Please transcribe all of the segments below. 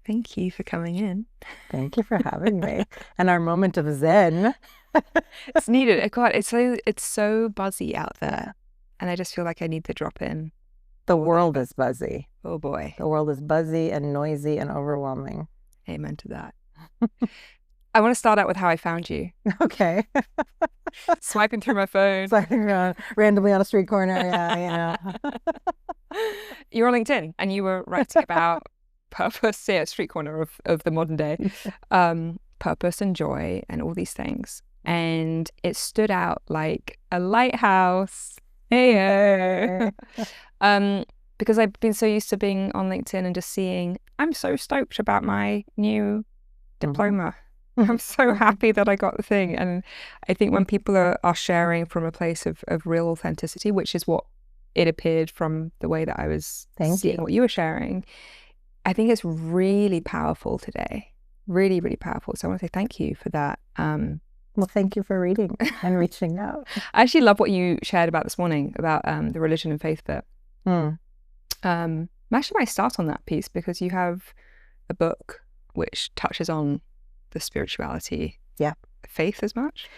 Thank you for coming in. Thank you for having me. And our moment of zen. It's needed. God, it's so buzzy out there. And I just feel like I need to drop in. The world is buzzy. Oh boy. The world is buzzy and noisy and overwhelming. Amen to that. I want to start out with how I found you. Okay. Swiping through my phone. Swiping around randomly on a street corner. Yeah. You were on LinkedIn and you were writing about purpose, street corner of the modern day, purpose and joy and all these things. And it stood out like a lighthouse. Hey. Because I've been so used to being on LinkedIn and just seeing, I'm so stoked about my new diploma. I'm so happy that I got the thing. And I think when people are sharing from a place of real authenticity, which is what it appeared from the way that I was seeing what you were sharing, I think it's really powerful today. Really, really powerful. So I want to say thank you for that. Well, thank you for reading and reaching out. I actually love what you shared about this morning about the religion and faith bit. I actually might start on that piece because you have a book which touches on the spirituality, faith as much.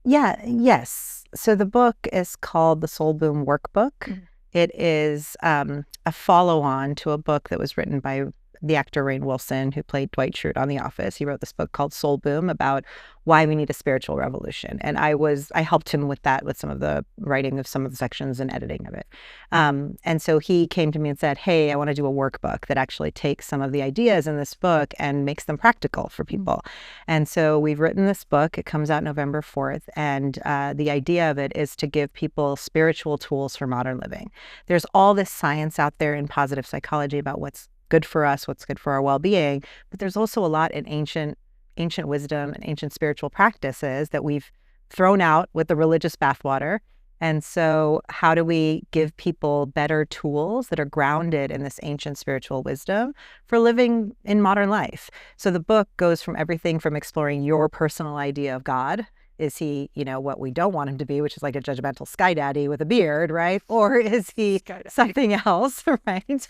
Yes. So the book is called the Soul Boom Workbook. It is a follow-on to a book that was written by the actor Rainn Wilson, who played Dwight Schrute on The Office. He wrote this book called Soul Boom about why we need a spiritual revolution. And I helped him with that, with some of the writing of some of the sections and editing of it. And so he came to me and said, hey, I want to do a workbook that actually takes some of the ideas in this book and makes them practical for people. And so we've written this book. It comes out November 4th. And the idea of it is to give people spiritual tools for modern living. There's all this science out there in positive psychology about what's good for us, what's good for our well-being, but there's also a lot in ancient wisdom and ancient spiritual practices that we've thrown out with the religious bathwater. And so how do we give people better tools that are grounded in this ancient spiritual wisdom for living in modern life? So the book goes from everything from exploring your personal idea of God. Is he, what we don't want him to be, which is like a judgmental sky daddy with a beard, right? Or is he something else, right?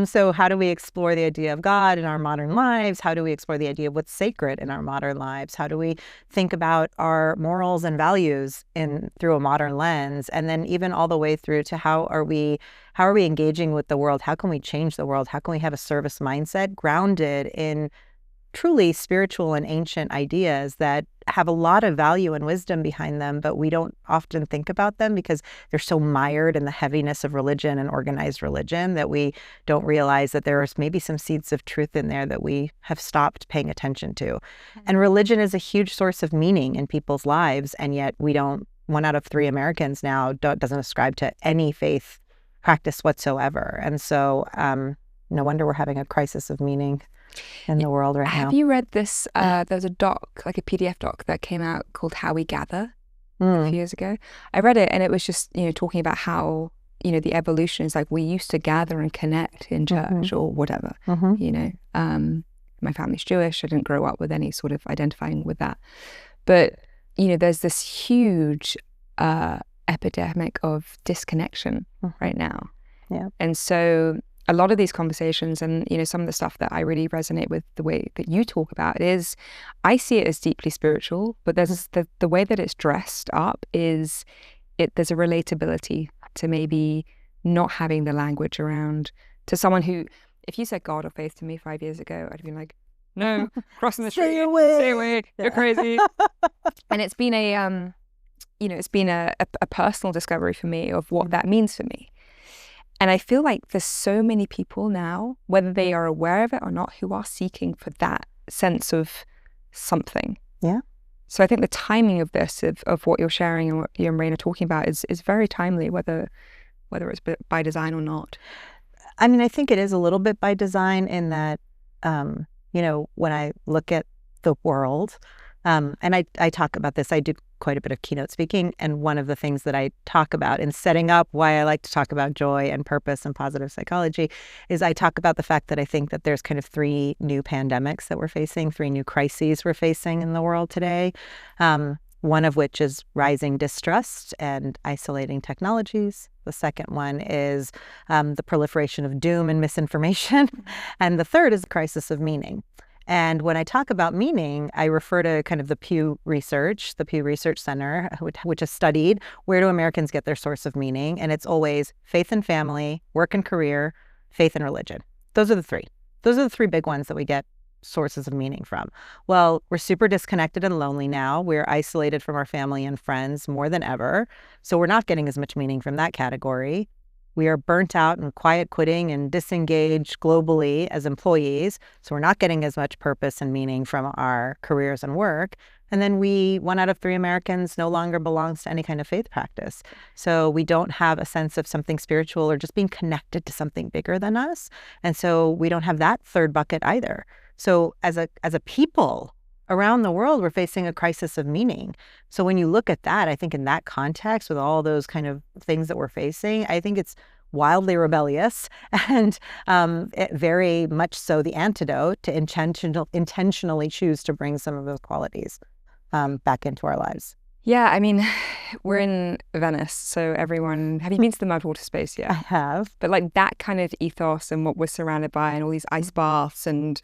So how do we explore the idea of God in our modern lives? How do we explore the idea of what's sacred in our modern lives? How do we think about our morals and values through a modern lens? And then even all the way through to how are we engaging with the world? How can we change the world? How can we have a service mindset grounded in truly spiritual and ancient ideas that have a lot of value and wisdom behind them, but we don't often think about them because they're so mired in the heaviness of religion and organized religion that we don't realize that there is maybe some seeds of truth in there that we have stopped paying attention to. And religion is a huge source of meaning in people's lives, and yet we don't. 1 out of 3 Americans now doesn't ascribe to any faith practice whatsoever. And so no wonder we're having a crisis of meaning in the world right now. Have you read this? There's a doc, like a PDF doc that came out called How We Gather a few years ago. I read it and it was just, talking about how, the evolution is like we used to gather and connect in church or whatever, My family's Jewish. I didn't grow up with any sort of identifying with that. But, there's this huge epidemic of disconnection right now. Yeah. And so a lot of these conversations and, some of the stuff that I really resonate with the way that you talk about is, I see it as deeply spiritual, but there's the way that it's dressed up there's a relatability to maybe not having the language around to someone who, if you said God or faith to me 5 years ago, I'd be like, no, crossing the street, stay away, you're crazy. And it's been it's been a personal discovery for me of what that means for me. And I feel like there's so many people now, whether they are aware of it or not, who are seeking for that sense of something. Yeah. So I think the timing of this, of what you're sharing and what you and Rainn are talking about is very timely, whether it's by design or not. I mean, I think it is a little bit by design in that, when I look at the world, and I talk about this, I do quite a bit of keynote speaking. And one of the things that I talk about in setting up why I like to talk about joy and purpose and positive psychology is I talk about the fact that I think that there's kind of 3 new pandemics that we're facing, 3 new crises we're facing in the world today. one of which is rising distrust and isolating technologies. The second one is the proliferation of doom and misinformation. And the third is the crisis of meaning. And when I talk about meaning, I refer to kind of the Pew Research Center, which has studied where do Americans get their source of meaning. And it's always faith and family, work and career, faith and religion. Those are the three. Those are the three big ones that we get sources of meaning from. Well, we're super disconnected and lonely now. We're isolated from our family and friends more than ever. So we're not getting as much meaning from that category. We are burnt out and quiet quitting and disengaged globally as employees. So we're not getting as much purpose and meaning from our careers and work. And then 1 out of 3 Americans no longer belongs to any kind of faith practice. So we don't have a sense of something spiritual or just being connected to something bigger than us. And so we don't have that third bucket either. So as a people around the world, we're facing a crisis of meaning. So when you look at that, I think in that context, with all those kind of things that we're facing, I think it's wildly rebellious and very much so the antidote to intentionally choose to bring some of those qualities back into our lives. Yeah, I mean, we're in Venice, so everyone, have you been to the Mudwater space yet? I have. But like that kind of ethos and what we're surrounded by and all these ice baths and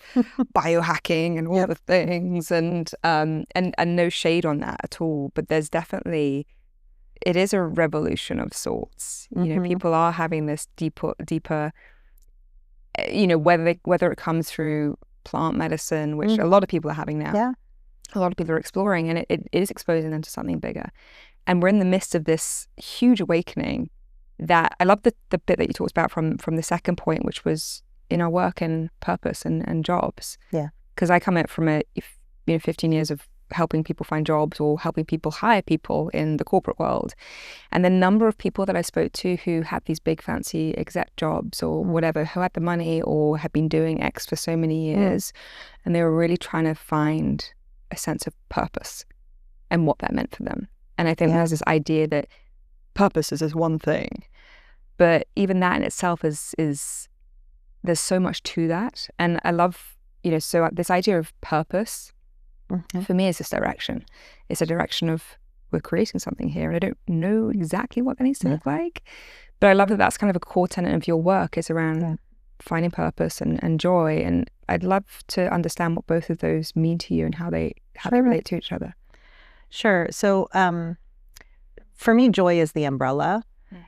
biohacking and all the things and no shade on that at all. But there's definitely, it is a revolution of sorts. You know, people are having this deeper, you know, whether it comes through plant medicine, which a lot of people are having now. Yeah. A lot of people are exploring, and it is exposing them to something bigger. And we're in the midst of this huge awakening that I love the bit that you talked about from the second point, which was in our work and purpose and jobs. Yeah. Because I come out from 15 years of helping people find jobs or helping people hire people in the corporate world. And the number of people that I spoke to who had these big fancy exec jobs or whatever, who had the money or had been doing X for so many years, and they were really trying to find a sense of purpose and what that meant for them. And I think there's this idea that purpose is this one thing, but even that in itself is there's so much to that. And I love, you know, so this idea of purpose for me is this direction. It's a direction of we're creating something here, and I don't know exactly what that needs to look like, but I love that that's kind of a core tenet of your work is around finding purpose and joy. And I'd love to understand what both of those mean to you and how they relate to each other. Sure. So for me, joy is the umbrella.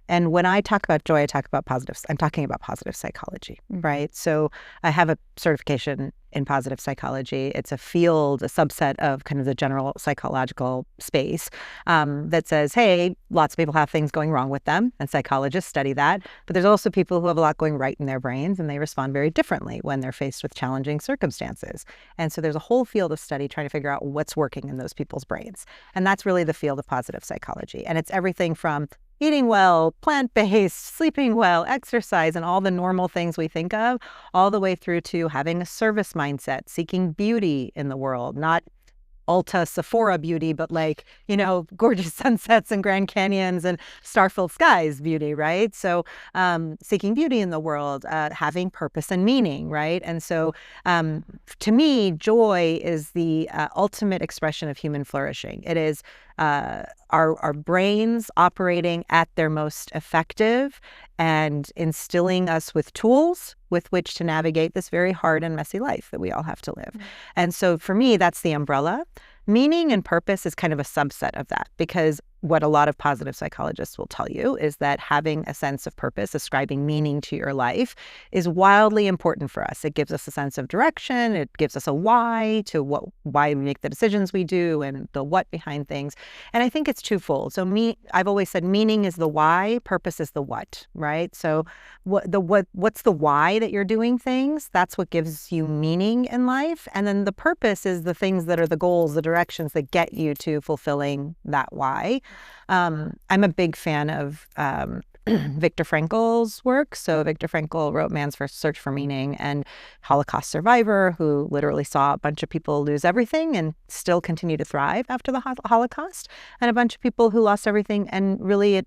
And when I talk about joy, I'm talking about positive psychology, right? So I have a certification in positive psychology. It's a field, a subset of kind of the general psychological space that says, hey, lots of people have things going wrong with them, and psychologists study that. But there's also people who have a lot going right in their brains, and they respond very differently when they're faced with challenging circumstances. And so there's a whole field of study trying to figure out what's working in those people's brains. And that's really the field of positive psychology. And it's everything from eating well, plant-based, sleeping well, exercise, and all the normal things we think of, all the way through to having a service mindset, seeking beauty in the world, not Ulta Sephora beauty, but like, you know, gorgeous sunsets and Grand Canyons and star-filled skies beauty, right? So seeking beauty in the world, having purpose and meaning, right? And so to me, joy is the ultimate expression of human flourishing. It is our brains operating at their most effective and instilling us with tools with which to navigate this very hard and messy life that we all have to live. And so for me, that's the umbrella. Meaning and purpose is kind of a subset of that, because what a lot of positive psychologists will tell you is that having a sense of purpose, ascribing meaning to your life, is wildly important for us. It gives us a sense of direction. It gives us a why to why we make the decisions we do and the what behind things. And I think it's twofold. So I've always said meaning is the why, purpose is the what, right? So what's the why that you're doing things? That's what gives you meaning in life. And then the purpose is the things that are the goals, the directions that get you to fulfilling that why. I'm a big fan of Viktor Frankl's work. So Viktor Frankl wrote Man's First Search for Meaning, and Holocaust survivor who literally saw a bunch of people lose everything and still continue to thrive after the Holocaust, and a bunch of people who lost everything and really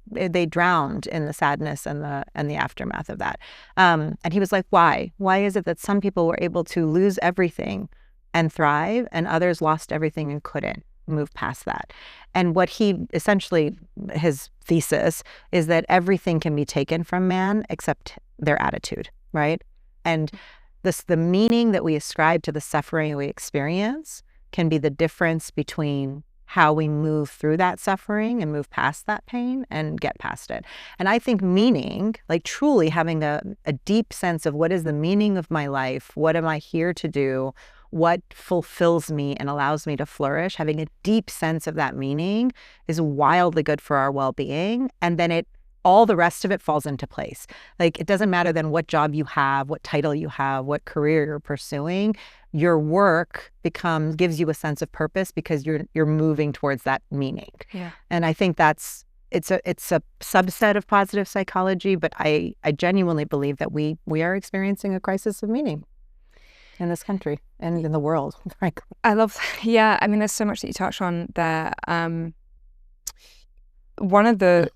they drowned in the sadness and the aftermath of that. And he was like, why? Why is it that some people were able to lose everything and thrive, and others lost everything and couldn't? move past that. And what he essentially, his thesis is that everything can be taken from man except their attitude, right? And the meaning that we ascribe to the suffering we experience can be the difference between how we move through that suffering and move past that pain and get past it. And I think meaning, like truly having a deep sense of what is the meaning of my life, what am I here to do, what fulfills me and allows me to flourish, having a deep sense of that meaning is wildly good for our well-being. And then all the rest of it falls into place. Like, it doesn't matter then what job you have, what title you have, what career you're pursuing. Your work gives you a sense of purpose because you're moving towards that meaning. Yeah. And I think it's a subset of positive psychology, but I genuinely believe that we are experiencing a crisis of meaning in this country and in the world, frankly. I love, yeah. I mean, there's so much that you touched on there. One of the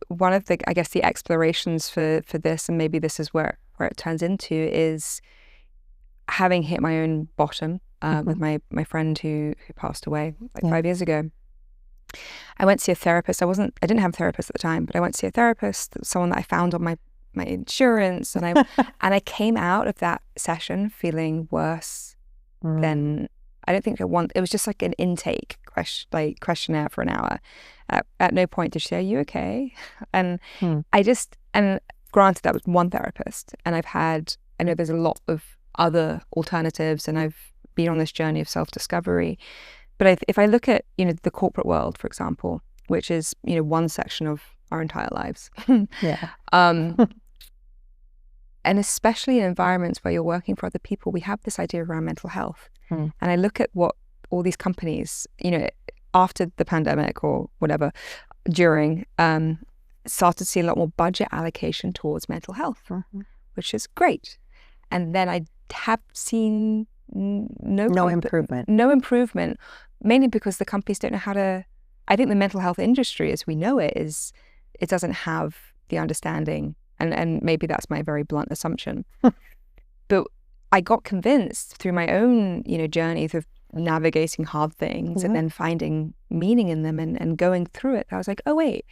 I guess the explorations for this, and maybe this is where it turns into, is having hit my own bottom with my friend who passed away like 5 years ago. I went to see a therapist. I didn't have a therapist at the time, but I went to see a therapist, someone that I found on my insurance, and I came out of that session feeling worse than I don't think it was just like an intake questionnaire for an hour. At no point did she say, "Are you okay?" And and granted that was one therapist, and I know there's a lot of other alternatives, and I've been on this journey of self-discovery. But if I look at, the corporate world, for example, which is, one section of our entire lives. Yeah. And especially in environments where you're working for other people, we have this idea around mental health. And I look at what all these companies, after the pandemic or whatever, during, started to see a lot more budget allocation towards mental health, which is great. And then I have seen no improvement, mainly because the companies don't know how to. I think the mental health industry, as we know it, it doesn't have the understanding, and maybe that's my very blunt assumption. But I got convinced through my own, journey of navigating hard things and then finding meaning in them and going through it. I was like, oh wait,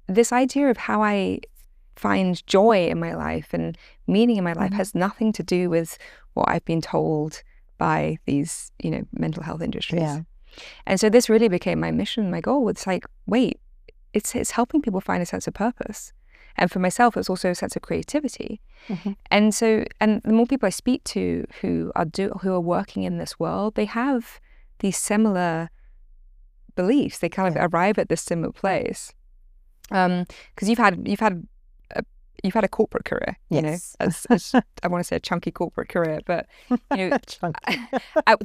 this idea of how I find joy in my life and meaning in my life has nothing to do with what I've been told by these, mental health industries. Yeah. And so this really became my mission, my goal. It's like, wait, it's helping people find a sense of purpose. And for myself, it's also a sense of creativity. And the more people I speak to who are working in this world, they have these similar beliefs. They kind of arrive at this similar place. Because you've had a corporate career, yes. As I want to say a chunky corporate career, but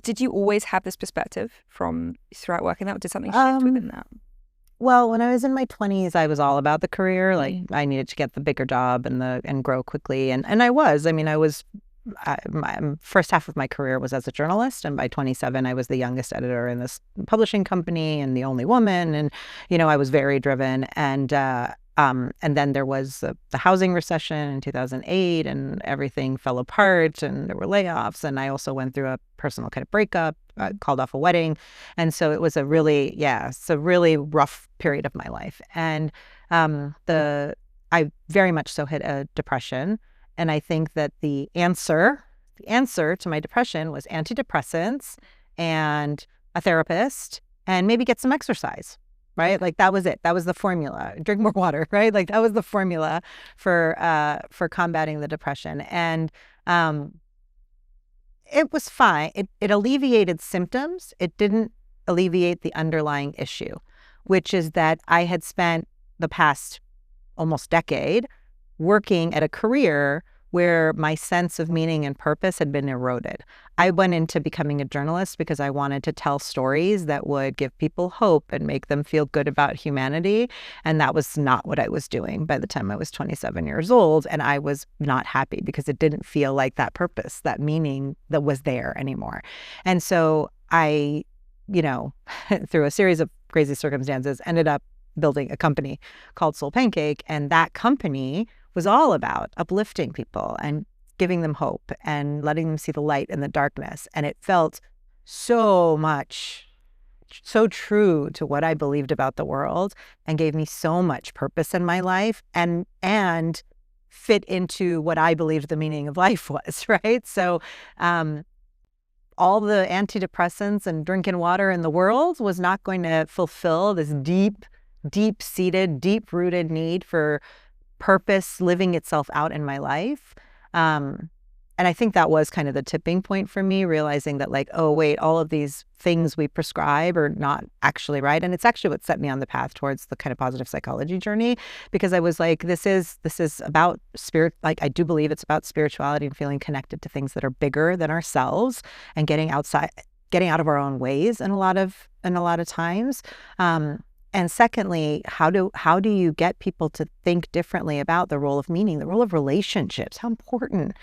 did you always have this perspective throughout working that, or did something shift within that? Well, when I was in my 20s, I was all about the career. Like I needed to get the bigger job and grow quickly, and I was. I mean, my first half of my career was as a journalist, and by 27, I was the youngest editor in this publishing company and the only woman, and I was very driven. And then there was the housing recession in 2008, and everything fell apart, and there were layoffs. And I also went through a personal kind of breakup, called off a wedding. And so it was a really rough period of my life. And I very much so hit a depression. And I think that the answer to my depression was antidepressants and a therapist and maybe get some exercise. Right? Like that was it. That was the formula. Drink more water, right? Like that was the formula for combating the depression. And it was fine. It alleviated symptoms. It didn't alleviate the underlying issue, which is that I had spent the past almost decade working at a career where my sense of meaning and purpose had been eroded. I went into becoming a journalist because I wanted to tell stories that would give people hope and make them feel good about humanity. And that was not what I was doing by the time I was 27 years old. And I was not happy because it didn't feel like that purpose, that meaning that was there anymore. And so I, through a series of crazy circumstances, ended up building a company called SoulPancake. And that company was all about uplifting people and giving them hope and letting them see the light in the darkness. And it felt so much so true to what I believed about the world and gave me so much purpose in my life and fit into what I believed the meaning of life was, right? So all the antidepressants and drinking water in the world was not going to fulfill this deep-seated, deep-rooted need for purpose living itself out in my life. And I think that was kind of the tipping point for me, realizing that like, oh, wait, all of these things we prescribe are not actually right. And it's actually what set me on the path towards the kind of positive psychology journey, because I was like, this is about spirit. Like, I do believe it's about spirituality and feeling connected to things that are bigger than ourselves and getting out of our own ways in a lot of times. And secondly, how do you get people to think differently about the role of meaning, the role of relationships, how important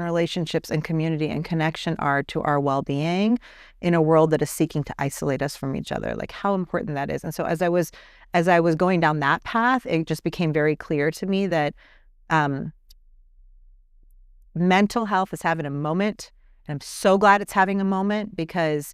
relationships and community and connection are to our well-being in a world that is seeking to isolate us from each other, like how important that is. And so as I was going down that path, it just became very clear to me that mental health is having a moment. And I'm so glad it's having a moment because,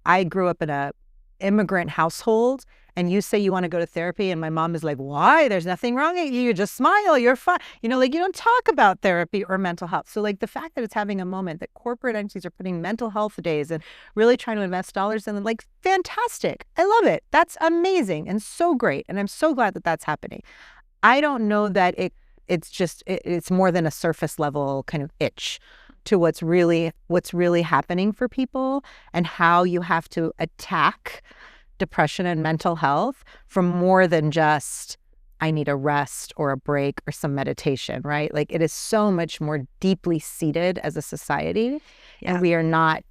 I grew up in a immigrant household, and you say you want to go to therapy and my mom is like, why? There's nothing wrong with you. You just smile. You're fine. Like you don't talk about therapy or mental health. So like the fact that it's having a moment, that corporate entities are putting mental health days and really trying to invest dollars in them, like fantastic. I love it. That's amazing and so great. And I'm so glad that that's happening. I don't know that it's more than a surface level kind of itch to what's really happening for people, and how you have to attack depression and mental health from more than just, I need a rest or a break or some meditation, right? Like it is so much more deeply seated as a society. Yeah. And we are not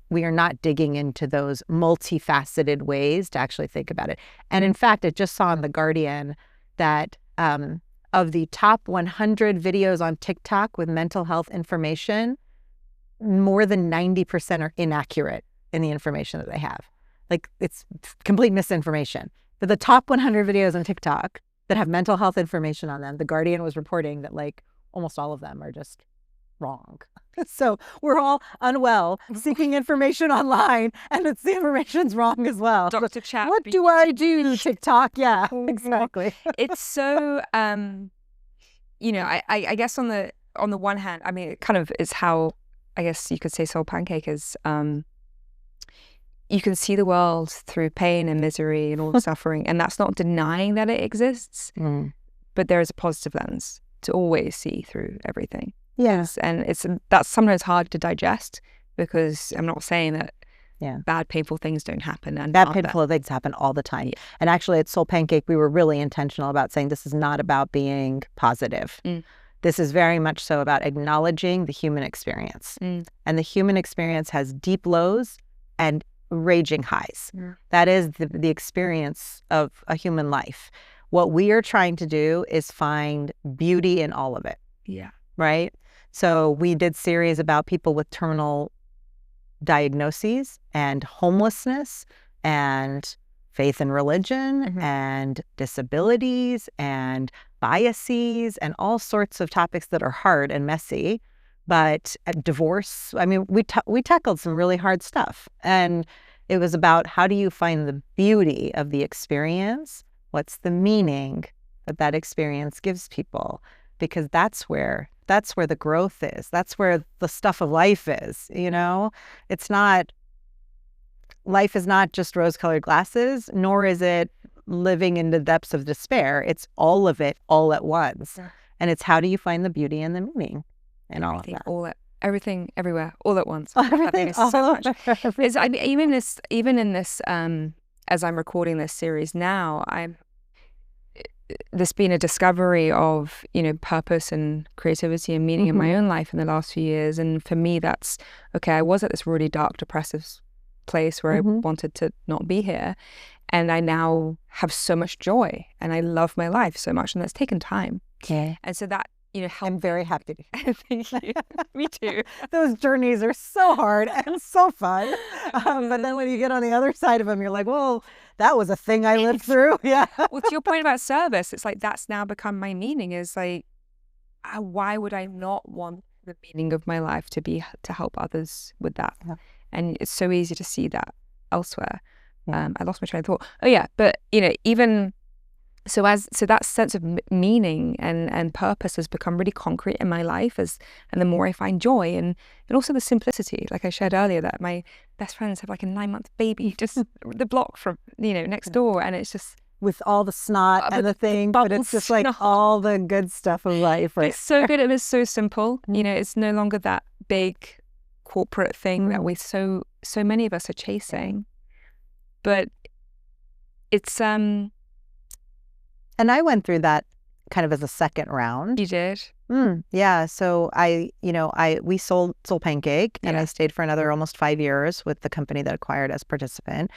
digging into those multifaceted ways to actually think about it. And in fact, I just saw in The Guardian that of the top 100 videos on TikTok with mental health information, more than 90% are inaccurate in the information that they have. Like it's complete misinformation. But the top 100 videos on TikTok that have mental health information on them, The Guardian was reporting that like almost all of them are just wrong. So we're all unwell, seeking information online, and the information's wrong as well. Dr. Chat. What do I do, TikTok? Yeah, exactly. It's so, I guess on the one hand, I mean, it kind of is how, I guess you could say SoulPancake is, you can see the world through pain and misery and all the suffering, and that's not denying that it exists, but there is a positive lens to always see through everything. Yes, and that's sometimes hard to digest, because I'm not saying that bad, painful things don't happen. And bad, painful things happen all the time. Yeah. And actually at SoulPancake, we were really intentional about saying this is not about being positive. This is very much so about acknowledging the human experience. And the human experience has deep lows and raging highs. That is the experience of a human life. What we are trying to do is find beauty in all of it. Yeah. Right? So we did series about people with terminal diagnoses and homelessness and faith in religion and disabilities and biases and all sorts of topics that are hard and messy. But divorce, I mean, we tackled some really hard stuff. And it was about, how do you find the beauty of the experience? What's the meaning that experience gives people? Because that's where the growth is. That's where the stuff of life is, Life is not just rose-colored glasses, nor is it living in the depths of despair. It's all of it all at once. Yeah. And it's, how do you find the beauty and the meaning in all of that? Everything, everywhere, all at once. Everything, all so much. Even in this, as I'm recording this series now, there's been a discovery of, purpose and creativity and meaning in my own life in the last few years. And for me, that's, okay, I was at this really dark, depressive place where I wanted to not be here. And I now have so much joy and I love my life so much. And that's taken time. Okay. And so that, I'm very happy. Thank you. Me too. Those journeys are so hard and so fun. But then when you get on the other side of them, you're like, well, that was a thing I lived through. Yeah. Well, to your point about service, it's like, that's now become my meaning, is like, why would I not want the meaning of my life to be to help others with that? Yeah. And it's so easy to see that elsewhere. I lost my train of thought. Oh yeah, but even so that sense of meaning and purpose has become really concrete in my life and the more I find joy and also the simplicity, like I shared earlier, that my best friends have like a 9-month baby just the block from next door, and it's just with all the snot and the thing, but it's just like all the good stuff of life, right? It's so good. It was so simple. It's no longer that big corporate thing that so many of us are chasing. But it's and I went through that kind of as a second round. You did? Yeah. So we sold SoulPancake, and I stayed for another almost 5 years with the company that acquired as participant.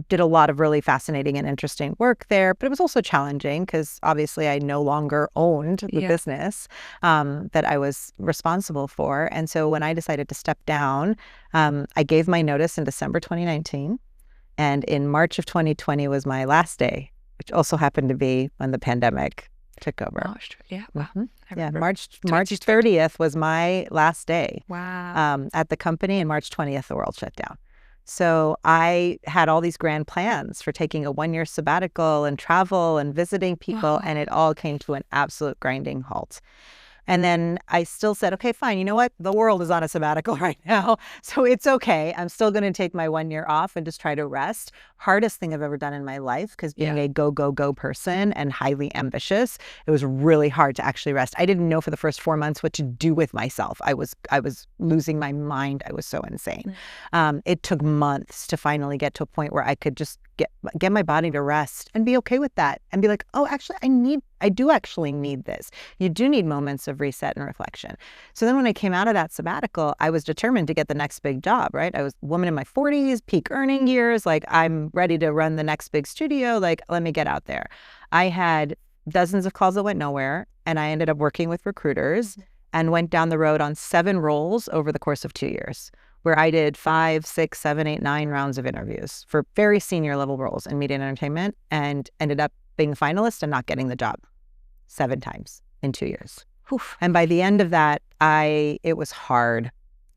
Did a lot of really fascinating and interesting work there, but it was also challenging because obviously I no longer owned the business that I was responsible for. And so when I decided to step down, I gave my notice in December 2019. And in March of 2020 was my last day, which also happened to be when the pandemic took over. March 30th was my last day. Wow. At the company, and March 20th, the world shut down. So I had all these grand plans for taking a 1-year sabbatical and travel and visiting people, and it all came to an absolute grinding halt. And then I still said, okay, fine. You know what? The world is on a sabbatical right now. So it's okay. I'm still going to take my 1 year off and just try to rest. Hardest thing I've ever done in my life, because being a go, go, go person and highly ambitious, it was really hard to actually rest. I didn't know for the first 4 months what to do with myself. I was losing my mind. I was so insane. It took months to finally get to a point where I could just get my body to rest and be okay with that and be like, oh, actually, I do actually need this. You do need moments of reset and reflection. So then when I came out of that sabbatical, I was determined to get the next big job, right? I was a woman in my 40s, peak earning years. Like, I'm ready to run the next big studio. Like, let me get out there. I had dozens of calls that went nowhere, and I ended up working with recruiters and went down the road on 7 roles over the course of 2 years, where I did 5, 6, 7, 8, 9 rounds of interviews for very senior level roles in media and entertainment, and ended up being a finalist and not getting the job 7 times in 2 years. Oof. And by the end of that, it was hard.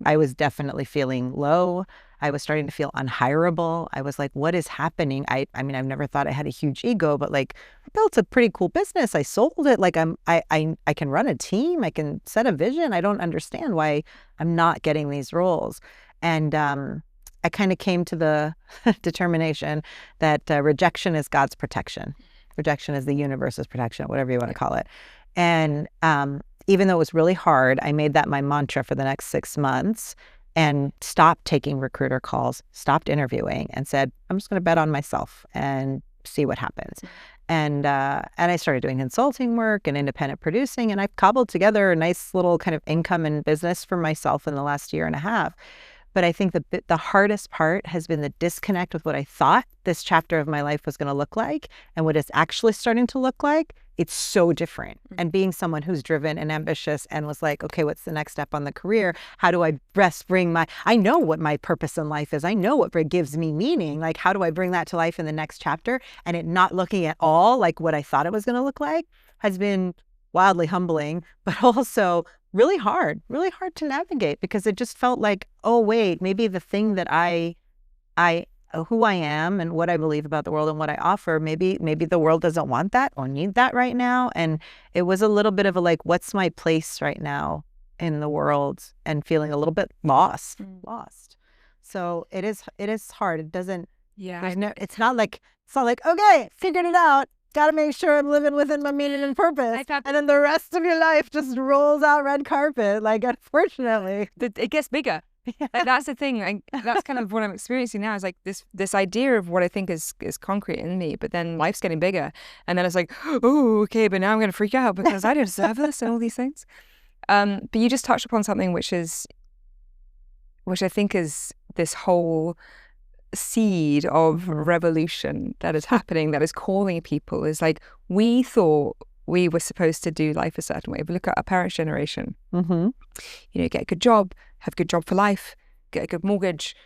I was definitely feeling low. I was starting to feel unhireable. I was like, what is happening? I mean, I've never thought I had a huge ego, but like, I built a pretty cool business. I sold it. Like, I can run a team. I can set a vision. I don't understand why I'm not getting these roles. And I kind of came to the determination that rejection is God's protection. Rejection is the universe's protection, whatever you want to call it. And even though it was really hard, I made that my mantra for the next 6 months and stopped taking recruiter calls, stopped interviewing, and said, I'm just going to bet on myself and see what happens. And I started doing consulting work and independent producing, and I've cobbled together a nice little kind of income and business for myself in the last year and a half. But I think the hardest part has been the disconnect with what I thought this chapter of my life was going to look like and what it's actually starting to look like. It's so different. And being someone who's driven and ambitious and was like, okay, what's the next step on the career? How do I best I know what my purpose in life is. I know what gives me meaning. Like, how do I bring that to life in the next chapter? And it not looking at all like what I thought it was going to look like has been wildly humbling, but also really hard to navigate, because it just felt like, oh, wait, maybe the thing that who I am and what I believe about the world and what I offer, maybe the world doesn't want that or need that right now. And it was a little bit of a like, what's my place right now in the world, and feeling a little bit lost. So it is hard. It doesn't, it's not like, okay, figured it out. Got to make sure I'm living within my meaning and purpose. And then the rest of your life just rolls out red carpet. Like, unfortunately. It gets bigger. Like, that's the thing. Like, that's kind of what I'm experiencing now, is like this idea of what I think is concrete in me, but then life's getting bigger. And then it's like, oh, okay, but now I'm going to freak out because I don't deserve this and all these things. But you just touched upon something which I think is this whole seed of revolution that is happening, that is calling people, is like, we thought we were supposed to do life a certain way. If we look at our parents' generation, get a good job, have a good job for life, get a good mortgage,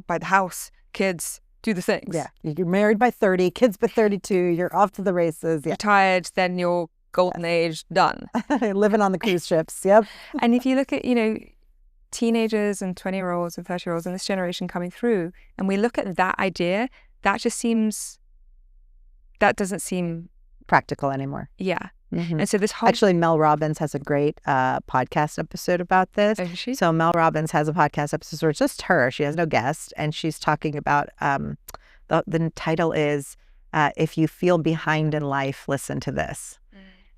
buy the house, kids, do the things. Yeah, you're married by 30, kids by 32, you're off to the races. Yeah. Retired, then you're golden age, done. Living on the cruise ships, yep. And if you look at, teenagers and 20-year-olds and 30-year-olds and this generation coming through, and we look at that idea, that doesn't seem practical anymore. Yeah. Mm-hmm. And so this whole... Actually, Mel Robbins has a great podcast episode about this. Oh, is she? So Mel Robbins has a podcast episode where it's just her. She has no guest. And she's talking about, the title is, If You Feel Behind in Life, Listen to This.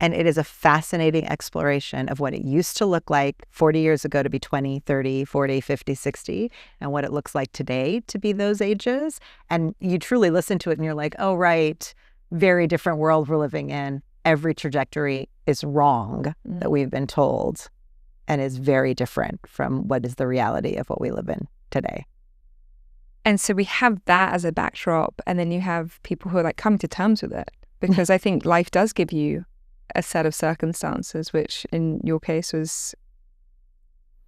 And it is a fascinating exploration of what it used to look like 40 years ago to be 20, 30, 40, 50, 60, and what it looks like today to be those ages. And you truly listen to it and you're like, oh, right, very different world we're living in. Every trajectory is wrong that we've been told and is very different from what is the reality of what we live in today. And so we have that as a backdrop, and then you have people who are like coming to terms with it, because I think life does give you a set of circumstances, which in your case was,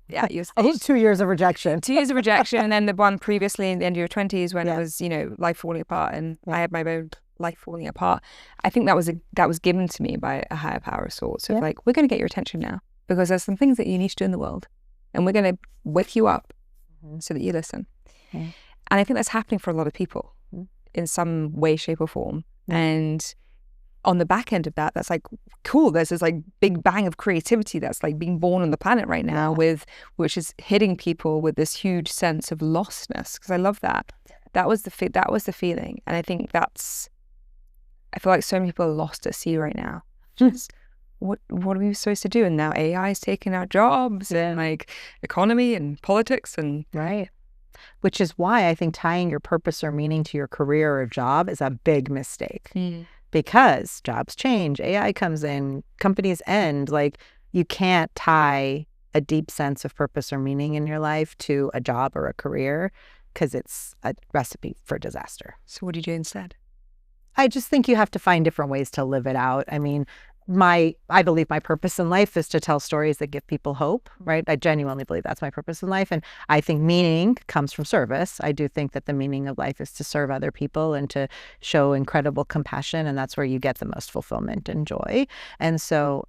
yeah, you were 2 years of rejection. 2 years of rejection, and then the one previously in the end of your 20s when it was, life falling apart, and I had my own life falling apart. I think that was given to me by a higher power of sorts. Of like, we're going to get your attention now because there's some things that you need to do in the world, and we're going to wake you up so that you listen. And I think that's happening for a lot of people in some way, shape, or form. And on the back end of that, that's like, cool, there's this like big bang of creativity that's like being born on the planet right now, which is hitting people with this huge sense of lostness. Because I love that. That was the feeling. And I think I feel like so many people are lost at sea right now. Just what are we supposed to do? And now AI is taking our jobs and like economy and politics and right. Which is why I think tying your purpose or meaning to your career or job is a big mistake. Because jobs change, AI comes in, companies end. Like, you can't tie a deep sense of purpose or meaning in your life to a job or a career, because it's a recipe for disaster. So what do you do instead? I just think you have to find different ways to live it out. I mean, I believe my purpose in life is to tell stories that give people hope, right? I genuinely believe that's my purpose in life. And I think meaning comes from service. I do think that the meaning of life is to serve other people and to show incredible compassion. And that's where you get the most fulfillment and joy. And so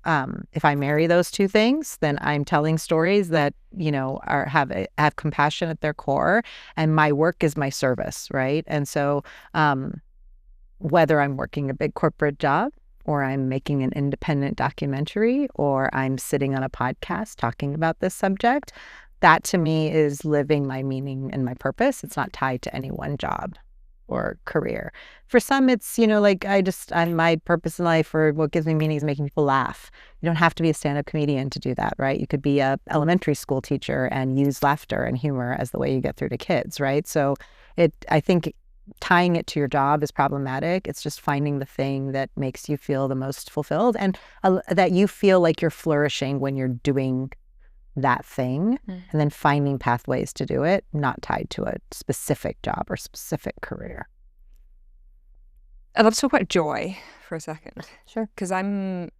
if I marry those two things, then I'm telling stories that, have compassion at their core. And my work is my service, right? And so whether I'm working a big corporate job, or I'm making an independent documentary, or I'm sitting on a podcast talking about this subject, that to me is living my meaning and my purpose. It's not tied to any one job or career. For some, it's, my purpose in life or what gives me meaning is making people laugh. You don't have to be a stand-up comedian to do that, right? You could be a elementary school teacher and use laughter and humor as the way you get through to kids, right? So I think tying it to your job is problematic. It's just finding the thing that makes you feel the most fulfilled and that you feel like you're flourishing when you're doing that thing, and then finding pathways to do it, not tied to a specific job or specific career. I'd love to talk about joy for a second. Sure. Because I'm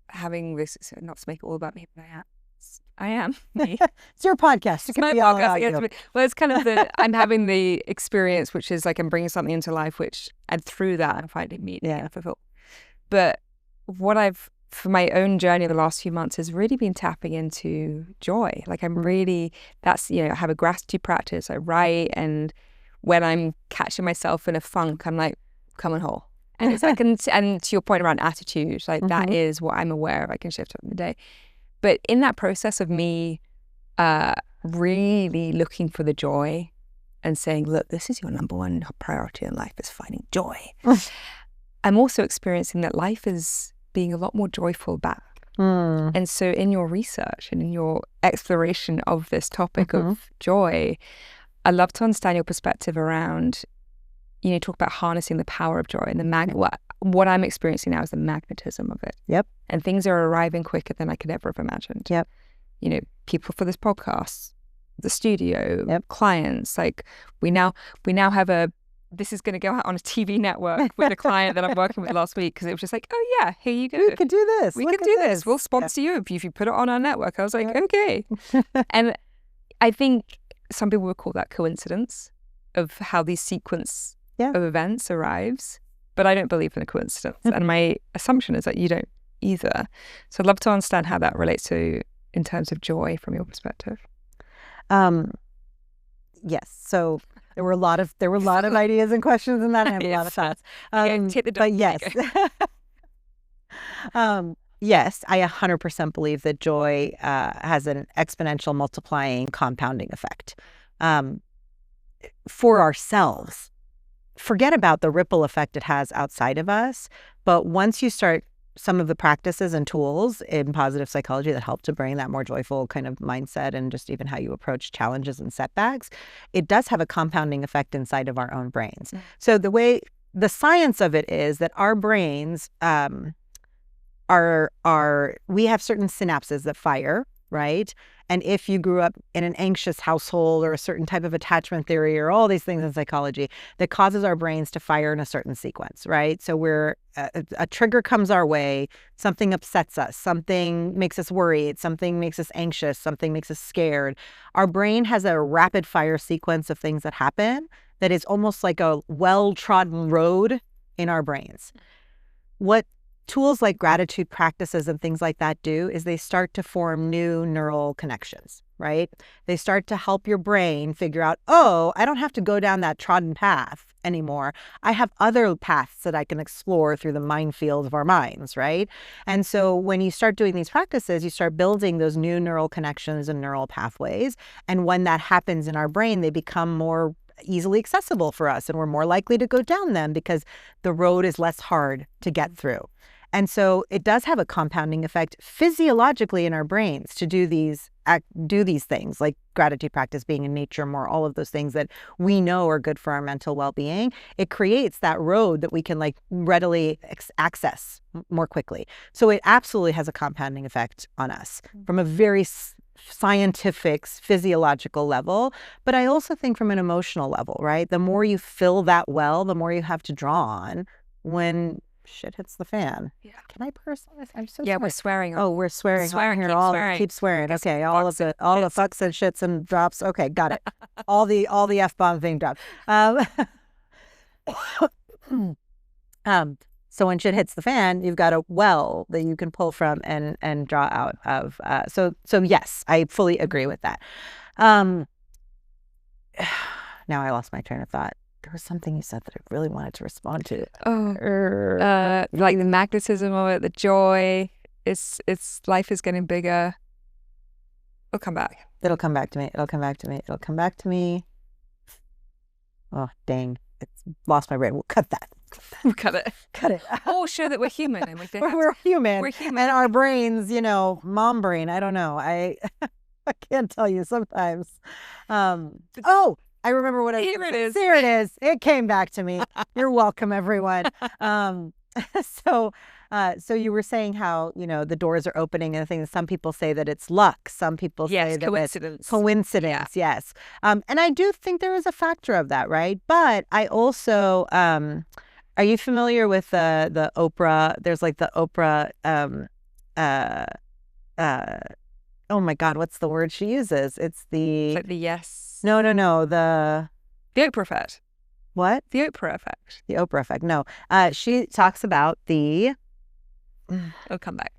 having this, not to make it all about me, but I am me. It's your podcast. It's my podcast. Well, it's kind of I'm having the experience, which is like I'm bringing something into life, and through that I'm finding meaning and fulfillment. But for my own journey the last few months has really been tapping into joy. Like I have a gratitude practice. I write, and when I'm catching myself in a funk, I'm like, come on, whole. And it's like, and to your point around attitude, like that is what I'm aware of. I can shift up in the day. But in that process of me really looking for the joy and saying, look, this is your number one priority in life, is finding joy. I'm also experiencing that life is being a lot more joyful back. And so in your research and in your exploration of this topic of joy, I'd love to understand your perspective around, talk about harnessing the power of joy and what I'm experiencing now is the magnetism of it. Yep. And things are arriving quicker than I could ever have imagined. Yep. People for this podcast, the studio, clients, like we now have this is going to go out on a TV network with a client that I'm working with last week, because it was just like, oh yeah, here you go. We could do this. We can do this. We'll sponsor you if you put it on our network. I was like, okay. And I think some people would call that coincidence of how these sequence of events arrives. But I don't believe in a coincidence. And my assumption is that you don't either. So I'd love to understand how that relates to in terms of joy from your perspective. Yes. So there were a lot of ideas and questions in that. I have a lot of thoughts. But yes. Yes, I 100% believe that joy has an exponential multiplying compounding effect for ourselves. Forget about the ripple effect it has outside of us. But once you start some of the practices and tools in positive psychology that help to bring that more joyful kind of mindset and just even how you approach challenges and setbacks, it does have a compounding effect inside of our own brains. Mm. So the science of it is that our brains we have certain synapses that fire, right? And if you grew up in an anxious household or a certain type of attachment theory or all these things in psychology that causes our brains to fire in a certain sequence, right? So a trigger comes our way, something upsets us, something makes us worried, something makes us anxious, something makes us scared. Our brain has a rapid fire sequence of things that happen that is almost like a well-trodden road in our brains. What tools like gratitude practices and things like that do is they start to form new neural connections, right? They start to help your brain figure out, oh, I don't have to go down that trodden path anymore. I have other paths that I can explore through the minefield of our minds, right? And so when you start doing these practices, you start building those new neural connections and neural pathways. And when that happens in our brain, they become more easily accessible for us and we're more likely to go down them because the road is less hard to get through. And so it does have a compounding effect physiologically in our brains to do these things like gratitude practice, being in nature more, all of those things that we know are good for our mental well-being. It creates that road that we can like readily access more quickly. So it absolutely has a compounding effect on us from a very scientific, physiological level, but I also think from an emotional level, right? The more you fill that well, the more you have to draw on when shit hits the fan. Yeah. Can I curse on this? I'm so sorry. We're swearing. Oh, we're swearing. Keep swearing. Okay, all the fucks and shits and drops. Okay, got it. all the F-bomb thing drops. So when shit hits the fan, you've got a well that you can pull from and draw out of. So yes, I fully agree with that. Now I lost my train of thought. There was something you said that I really wanted to respond to. Like the magnetism of it, the joy. It's life is getting bigger. It'll come back. It'll come back to me. Oh, dang. It's lost my brain. We'll cut that. Cut it. Oh, show that we're human and we're human. And our brains, mom brain. I don't know. I can't tell you sometimes. I remember what Here it is. There it is. It came back to me. You're welcome, everyone. So you were saying how, the doors are opening and things. Some people say that it's luck. Some people say that it's coincidence. Yeah. Yes. And I do think there is a factor of that, right? But I also, are you familiar with the Oprah? There's like the Oprah, oh my God, what's the word she uses? It's the... Like the yes. No. The Oprah effect. What? The Oprah effect. The Oprah effect. No. She talks about the... It'll come back.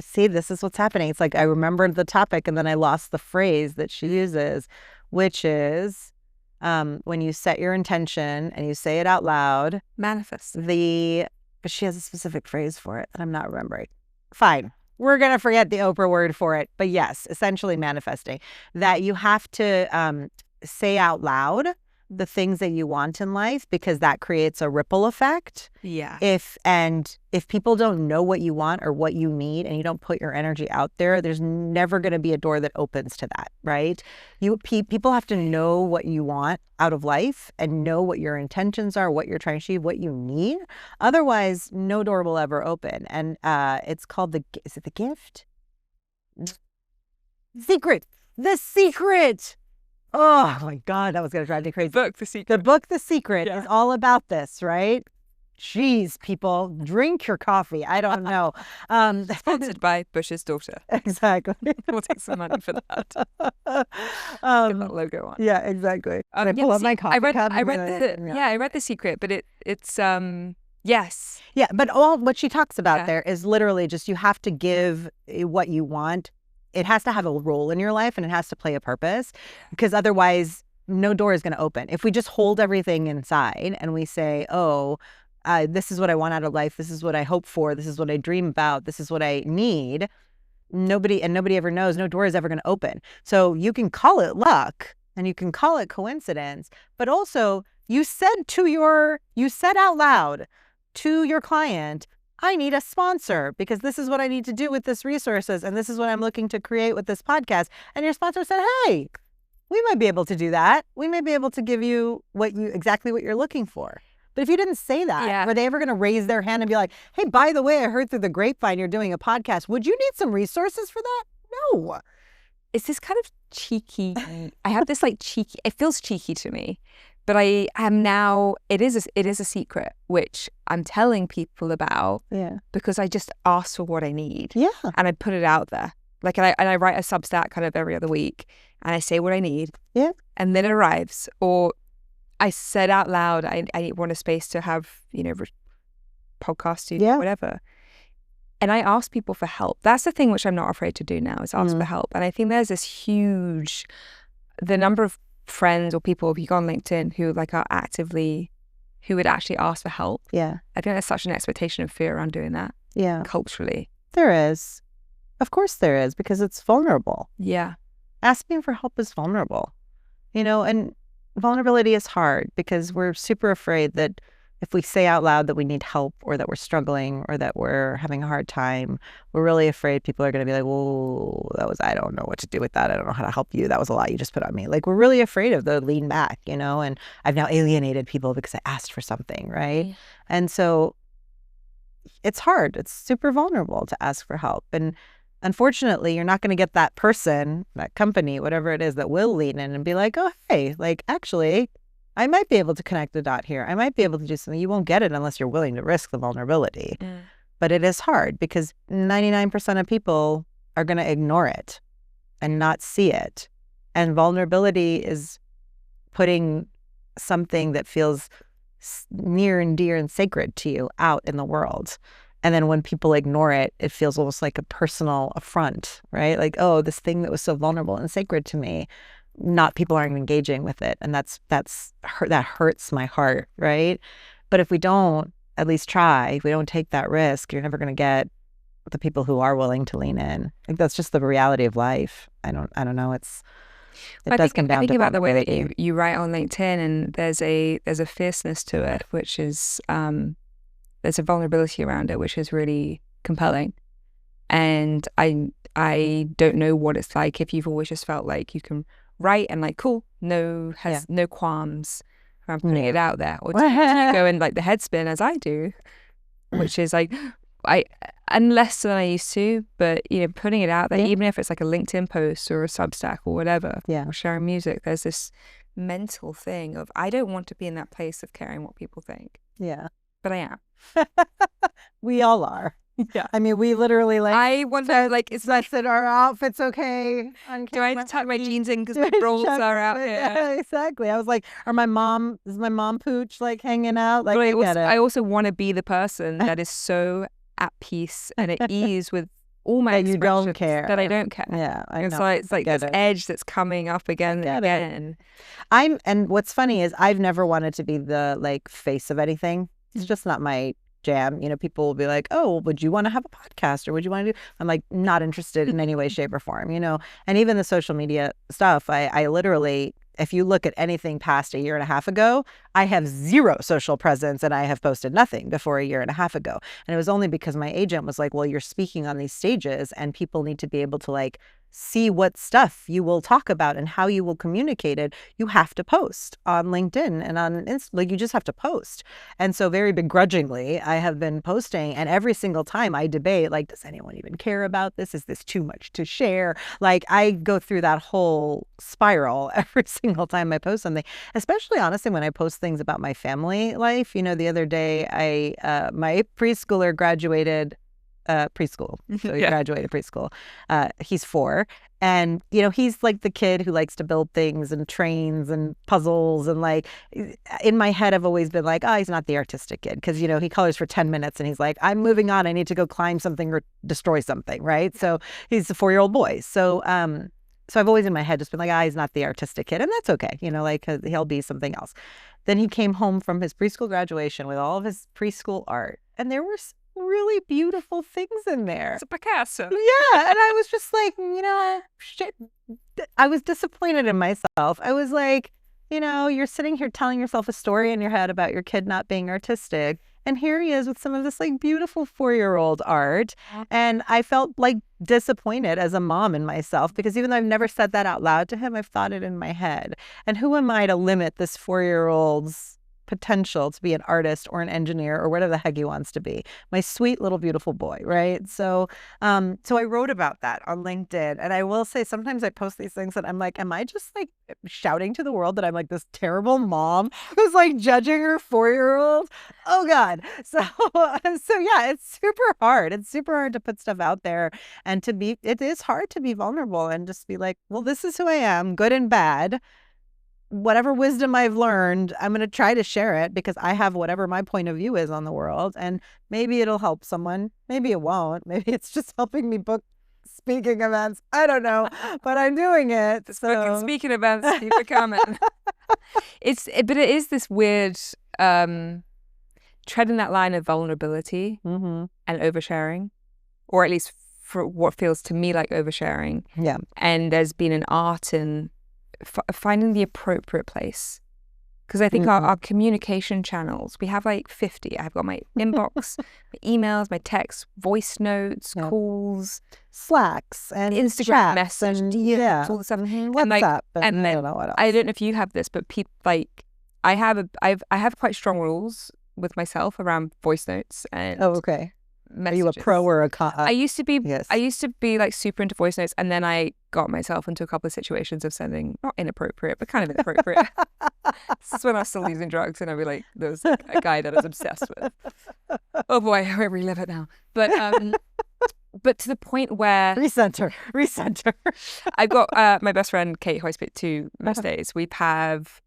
See, this is what's happening. It's like I remembered the topic and then I lost the phrase that she uses, which is when you set your intention and you say it out loud. Manifest. But she has a specific phrase for it that I'm not remembering. Fine. We're going to forget the Oprah word for it. But yes, essentially manifesting. That you have to say out loud the things that you want in life because that creates a ripple effect. Yeah. If people don't know what you want or what you need and you don't put your energy out there, there's never going to be a door that opens to that, right? People have to know what you want out of life and know what your intentions are, what you're trying to achieve, what you need. Otherwise, no door will ever open. And it's called is it the gift? Secret. The Secret. Oh my God, that was going to drive me crazy. The Secret. The book, The Secret, is all about this, right? Jeez, people, drink your coffee. I don't know. Sponsored by Bush's daughter. Exactly. We'll take some money for that. Get that logo on. Yeah, exactly. I pull up my coffee cup. I read The Secret, but it's yes. Yeah, but all what she talks about there is literally just you have to give what you want it has to have a role in your life and it has to play a purpose, because otherwise no door is going to open. If we just hold everything inside and we say, oh, this is what I want out of life, this is what I hope for, this is what I dream about, this is what I need, nobody ever knows, no door is ever going to open. So you can call it luck and you can call it coincidence, but also you said out loud to your client, I need a sponsor because this is what I need to do with this resources and this is what I'm looking to create with this podcast. And your sponsor said, hey, we might be able to do that. We may be able to give you exactly what you're looking for. But if you didn't say that, are they ever going to raise their hand and be like, hey, by the way, I heard through the grapevine you're doing a podcast. Would you need some resources for that? No. It's this kind of cheeky, I have this like cheeky, it feels cheeky to me, but I am now, it is a secret, which I'm telling people about because I just ask for what I need. Yeah. And I put it out there. Like, and I write a Substack kind of every other week and I say what I need. Yeah. And then it arrives. Or I said out loud, I want a space to have, podcast studio, whatever. And I ask people for help. That's the thing which I'm not afraid to do now, is ask for help. And I think there's this huge, the number of friends or people, if you go on LinkedIn, who like are actively, who would actually ask for help. Yeah. I think there's such an expectation of fear around doing that. Yeah. Culturally. There is. Of course there is, because it's vulnerable. Yeah. Asking for help is vulnerable, and vulnerability is hard because we're super afraid that if we say out loud that we need help or that we're struggling or that we're having a hard time, we're really afraid people are going to be like, whoa, I don't know what to do with that. I don't know how to help you. That was a lot you just put on me. Like, we're really afraid of the lean back, and I've now alienated people because I asked for something, right? Yeah. And so it's hard. It's super vulnerable to ask for help. And unfortunately, you're not going to get that person, that company, whatever it is, that will lean in and be like, oh, hey, like, actually, I might be able to connect the dot here. I might be able to do something. You won't get it unless you're willing to risk the vulnerability. But it is hard because 99% of people are going to ignore it and not see it. And vulnerability is putting something that feels near and dear and sacred to you out in the world. And then when people ignore it, it feels almost like a personal affront, right? Like, oh, this thing that was so vulnerable and sacred to me, people aren't engaging with it. And that hurts my heart, right? But if we don't at least try, if we don't take that risk, you're never going to get the people who are willing to lean in. I think that's just the reality of life. I don't know. It does come down to I think about the way that you write on LinkedIn, and there's a fierceness to it, which is there's a vulnerability around it, which is really compelling. And I don't know what it's like if you've always just felt like you can write and like, cool, no qualms around putting it out there, or do you go in like the headspin as I do, which is like and less than I used to, but putting it out there, even if it's like a LinkedIn post or a Substack or whatever, or sharing music, there's this mental thing of I don't want to be in that place of caring what people think. Yeah. But I am. We all are. Yeah. I mean, we literally I wonder, is that our outfit's okay? Do I need to tuck my jeans in because my brawls are out here? Yeah, exactly. I was like, is my mom pooch like hanging out? Like, I also want to be the person that is so at peace and at ease with all my expressions that you don't care. That I don't care. Yeah, I know. So it's like this edge that's coming up again and again. And what's funny is I've never wanted to be the face of anything. It's just not my jam. People will be like, oh, would you want to have a podcast or would you want to do? I'm like, not interested in any way, shape or form, And even the social media stuff, I literally, if you look at anything past a year and a half ago, I have zero social presence and I have posted nothing before a year and a half ago. And it was only because my agent was like, well, you're speaking on these stages and people need to be able to see what stuff you will talk about and how you will communicate it. You have to post on LinkedIn and on Instagram. You just have to post. And so very begrudgingly, I have been posting, and every single time I debate, does anyone even care about this? Is this too much to share? I go through that whole spiral every single time I post something, especially honestly when I post things about my family life. The other day, my preschooler graduated preschool. So he graduated preschool. He's 4. And, he's like the kid who likes to build things and trains and puzzles. And like, in my head, I've always been like, oh, he's not the artistic kid. Because, he colors for 10 minutes and he's like, I'm moving on. I need to go climb something or destroy something. Right. So he's a 4-year-old boy. So I've always in my head just been like, he's not the artistic kid. And that's okay. Like he'll be something else. Then he came home from his preschool graduation with all of his preschool art. And there were really beautiful things in there. It's a Picasso. Yeah. And I was just like, shit. I was disappointed in myself. I was like, you're sitting here telling yourself a story in your head about your kid not being artistic. And here he is with some of this like beautiful 4-year-old art. And I felt like disappointed as a mom in myself, because even though I've never said that out loud to him, I've thought it in my head. And who am I to limit this 4-year-old's potential to be an artist or an engineer or whatever the heck he wants to be? My sweet little beautiful boy, right? So I wrote about that on LinkedIn. And I will say sometimes I post these things and I'm like, am I just like shouting to the world that I'm like this terrible mom who's like judging her 4-year-old? Oh God. So yeah, it's super hard. It's super hard to put stuff out there and it is hard to be vulnerable and just be like, well, this is who I am, good and bad. Whatever wisdom I've learned, I'm going to try to share it because I have whatever my point of view is on the world. And maybe it'll help someone. Maybe it won't. Maybe it's just helping me book speaking events. I don't know, but I'm doing it. So. Speaking events, keep it coming. But it is this weird treading that line of vulnerability and oversharing, or at least for what feels to me like oversharing. Yeah. And there's been an art in finding the appropriate place, because I think our communication channels, we have like 50. I've got my inbox, my emails, my texts, voice notes, calls, Slacks, and Instagram messages, all the stuff. WhatsApp, and I don't know what else. I don't know if you have this, but people like I have quite strong rules with myself around voice notes and okay. Messages. Are you a pro or a con? I used to be. Yes. I used to be like super into voice notes, and then I got myself into a couple of situations of sending not inappropriate, but kind of inappropriate. This is when I was still using drugs, and I'd be like, "There was a guy that I was obsessed with." Oh boy, I relive it now. But to the point where recenter. I've got my best friend Kate, who I speak to most days. We have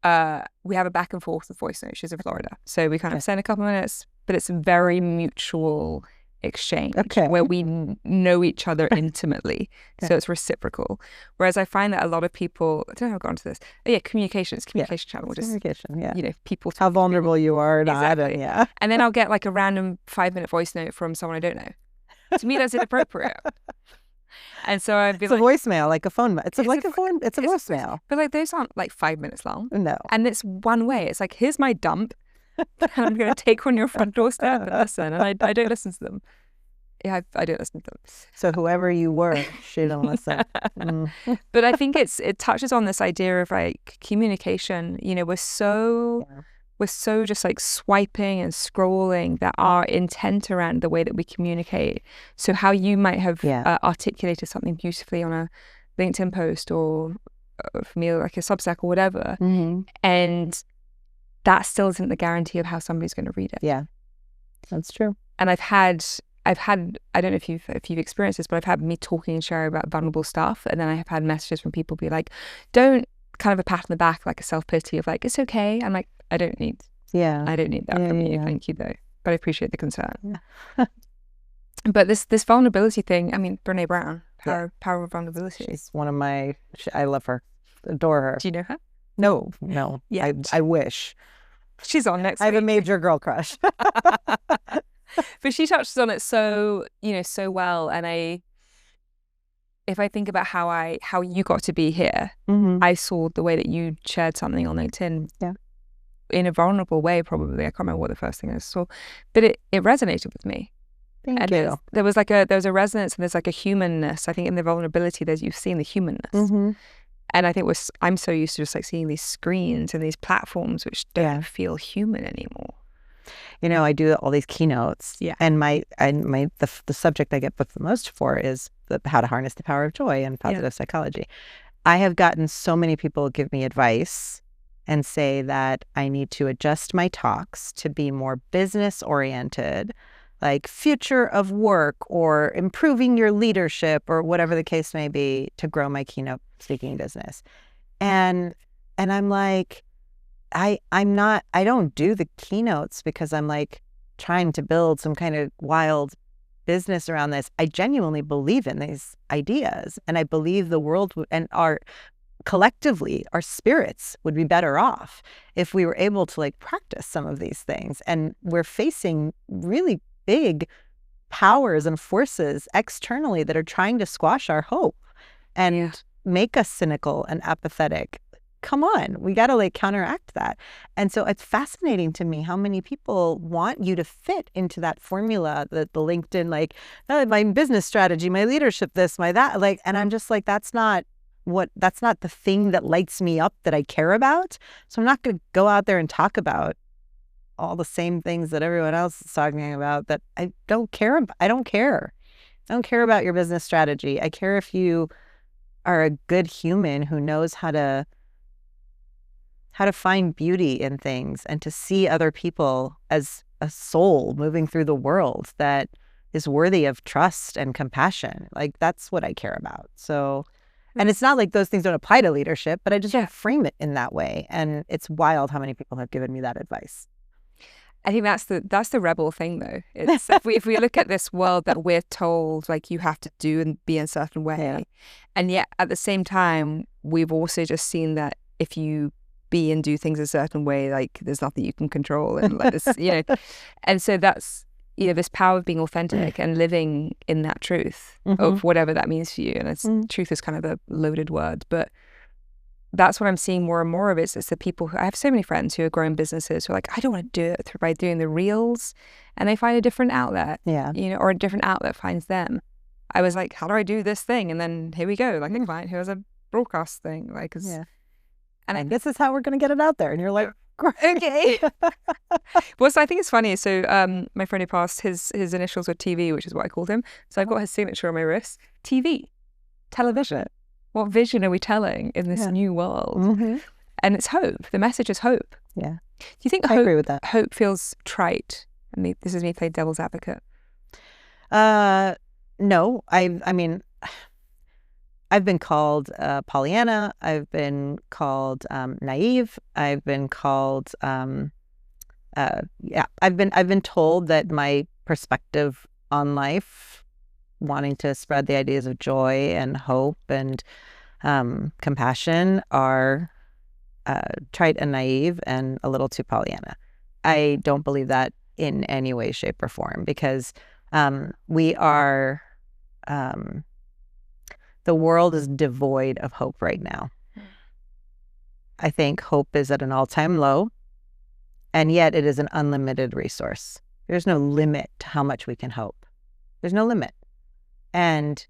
a back and forth with voice notes. She's in Florida, so we kind of send a couple minutes. But it's a very mutual exchange where we know each other intimately. So it's reciprocal. Whereas I find that a lot of people, I don't know how I got onto this. Oh, yeah, communication. It's communication channel. Just, communication, yeah. People. How vulnerable you are or not. Exactly. And then I'll get like a random 5-minute voice note from someone I don't know. To me, that's inappropriate. And so I'd be it's a voicemail, like a phone. It's like a phone. It's a voicemail. But like those aren't like 5 minutes long. No. And it's one way. It's like, here's my dump. And I'm going to take on your front doorstep and listen. And I don't listen to them. Yeah, I don't listen to them. So whoever you were, she don't listen. But I think it touches on this idea of like communication. We're so just like swiping and scrolling that our intent around the way that we communicate. So how you might have articulated something beautifully on a LinkedIn post or for me like a Substack or whatever, and that still isn't the guarantee of how somebody's going to read it. Yeah, that's true. And I've had I don't know if you've experienced this, but I've had me talking and sharing about vulnerable stuff, and then I have had messages from people be like, don't, kind of a pat on the back, like a self-pity of like, it's okay. I'm like, I don't need that from you. Thank you though. But I appreciate the concern. Yeah. But this vulnerability thing, I mean, Brene Brown, power of vulnerability. She's one of I love her, adore her. Do you know her? No. Yeah. I wish. She's on next week. I have a major girl crush. But she touches on it so well. And if I think about how you got to be here, I saw the way that you shared something on LinkedIn in a vulnerable way, probably. I can't remember what the first thing I saw, but it resonated with me. Thank you. There was a resonance, and there's like a humanness. I think in the vulnerability, you've seen the humanness. And I think I'm so used to just like seeing these screens and these platforms which don't feel human anymore. I do all these keynotes, and the subject I get booked the most for is how to harness the power of joy and positive psychology. I have gotten so many people give me advice and say that I need to adjust my talks to be more business oriented, like future of work or improving your leadership or whatever the case may be to grow my keynote speaking business. And I'm like, I don't do the keynotes because I'm like trying to build some kind of wild business around this. I genuinely believe in these ideas, and I believe the world and collectively, our spirits would be better off if we were able to like practice some of these things. And we're facing really big powers and forces externally that are trying to squash our hope and make us cynical and apathetic. Come on, we got to like counteract that. And so it's fascinating to me how many people want you to fit into that formula, that the LinkedIn, like, oh, my business strategy, my leadership, this, my that, like, and I'm just like, that's not the thing that lights me up that I care about. So I'm not going to go out there and talk about all the same things that everyone else is talking about that I don't care about. I don't care about your business strategy. I care if you are a good human who knows how to find beauty in things and to see other people as a soul moving through the world that is worthy of trust and compassion. Like, that's what I care about. So, and it's not like those things don't apply to leadership, but I just don't frame it in that way. And it's wild how many people have given me that advice. I think that's the rebel thing, though. It's if we look at this world that we're told like you have to do and be in a certain way, and yet at the same time we've also just seen that if you be and do things a certain way, like there's nothing you can control, and like this, and so that's this power of being authentic and living in that truth of whatever that means for you. And it's truth is kind of a loaded word, but that's what I'm seeing more and more of. It's the people who I have so many friends who are growing businesses who are like, I don't want to do it by doing the reels, and they find a different outlet, or a different outlet finds them. I was like, how do I do this thing? And then here we go, like a client who has a broadcast thing, like, and this is how we're going to get it out there. And you're like, okay. Well, so I think it's funny. So my friend who passed, his initials were TV, which is what I called him. So I've got his signature on my wrist. TV, television. What vision are we telling in this new world? And it's hope. The message is hope. Yeah. Do you think I agree with that. Hope feels trite? I mean, this is me playing devil's advocate. No. I mean, I've been called Pollyanna. I've been called naive. I've been called I've been told that my perspective on life, wanting to spread the ideas of joy and hope and compassion, are trite and naive and a little too Pollyanna. I don't believe that in any way, shape, or form, because we are the world is devoid of hope right now. I think hope is at an all-time low, and yet it is an unlimited resource. There's no limit to how much we can hope. There's no limit. And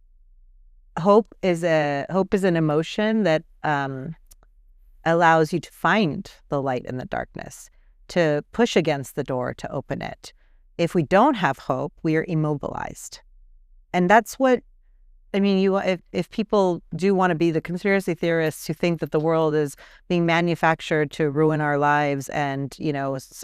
hope is an emotion that allows you to find the light in the darkness, to push against the door to open it. If we don't have hope, we are immobilized. And that's what, I mean, if people do want to be the conspiracy theorists who think that the world is being manufactured to ruin our lives and,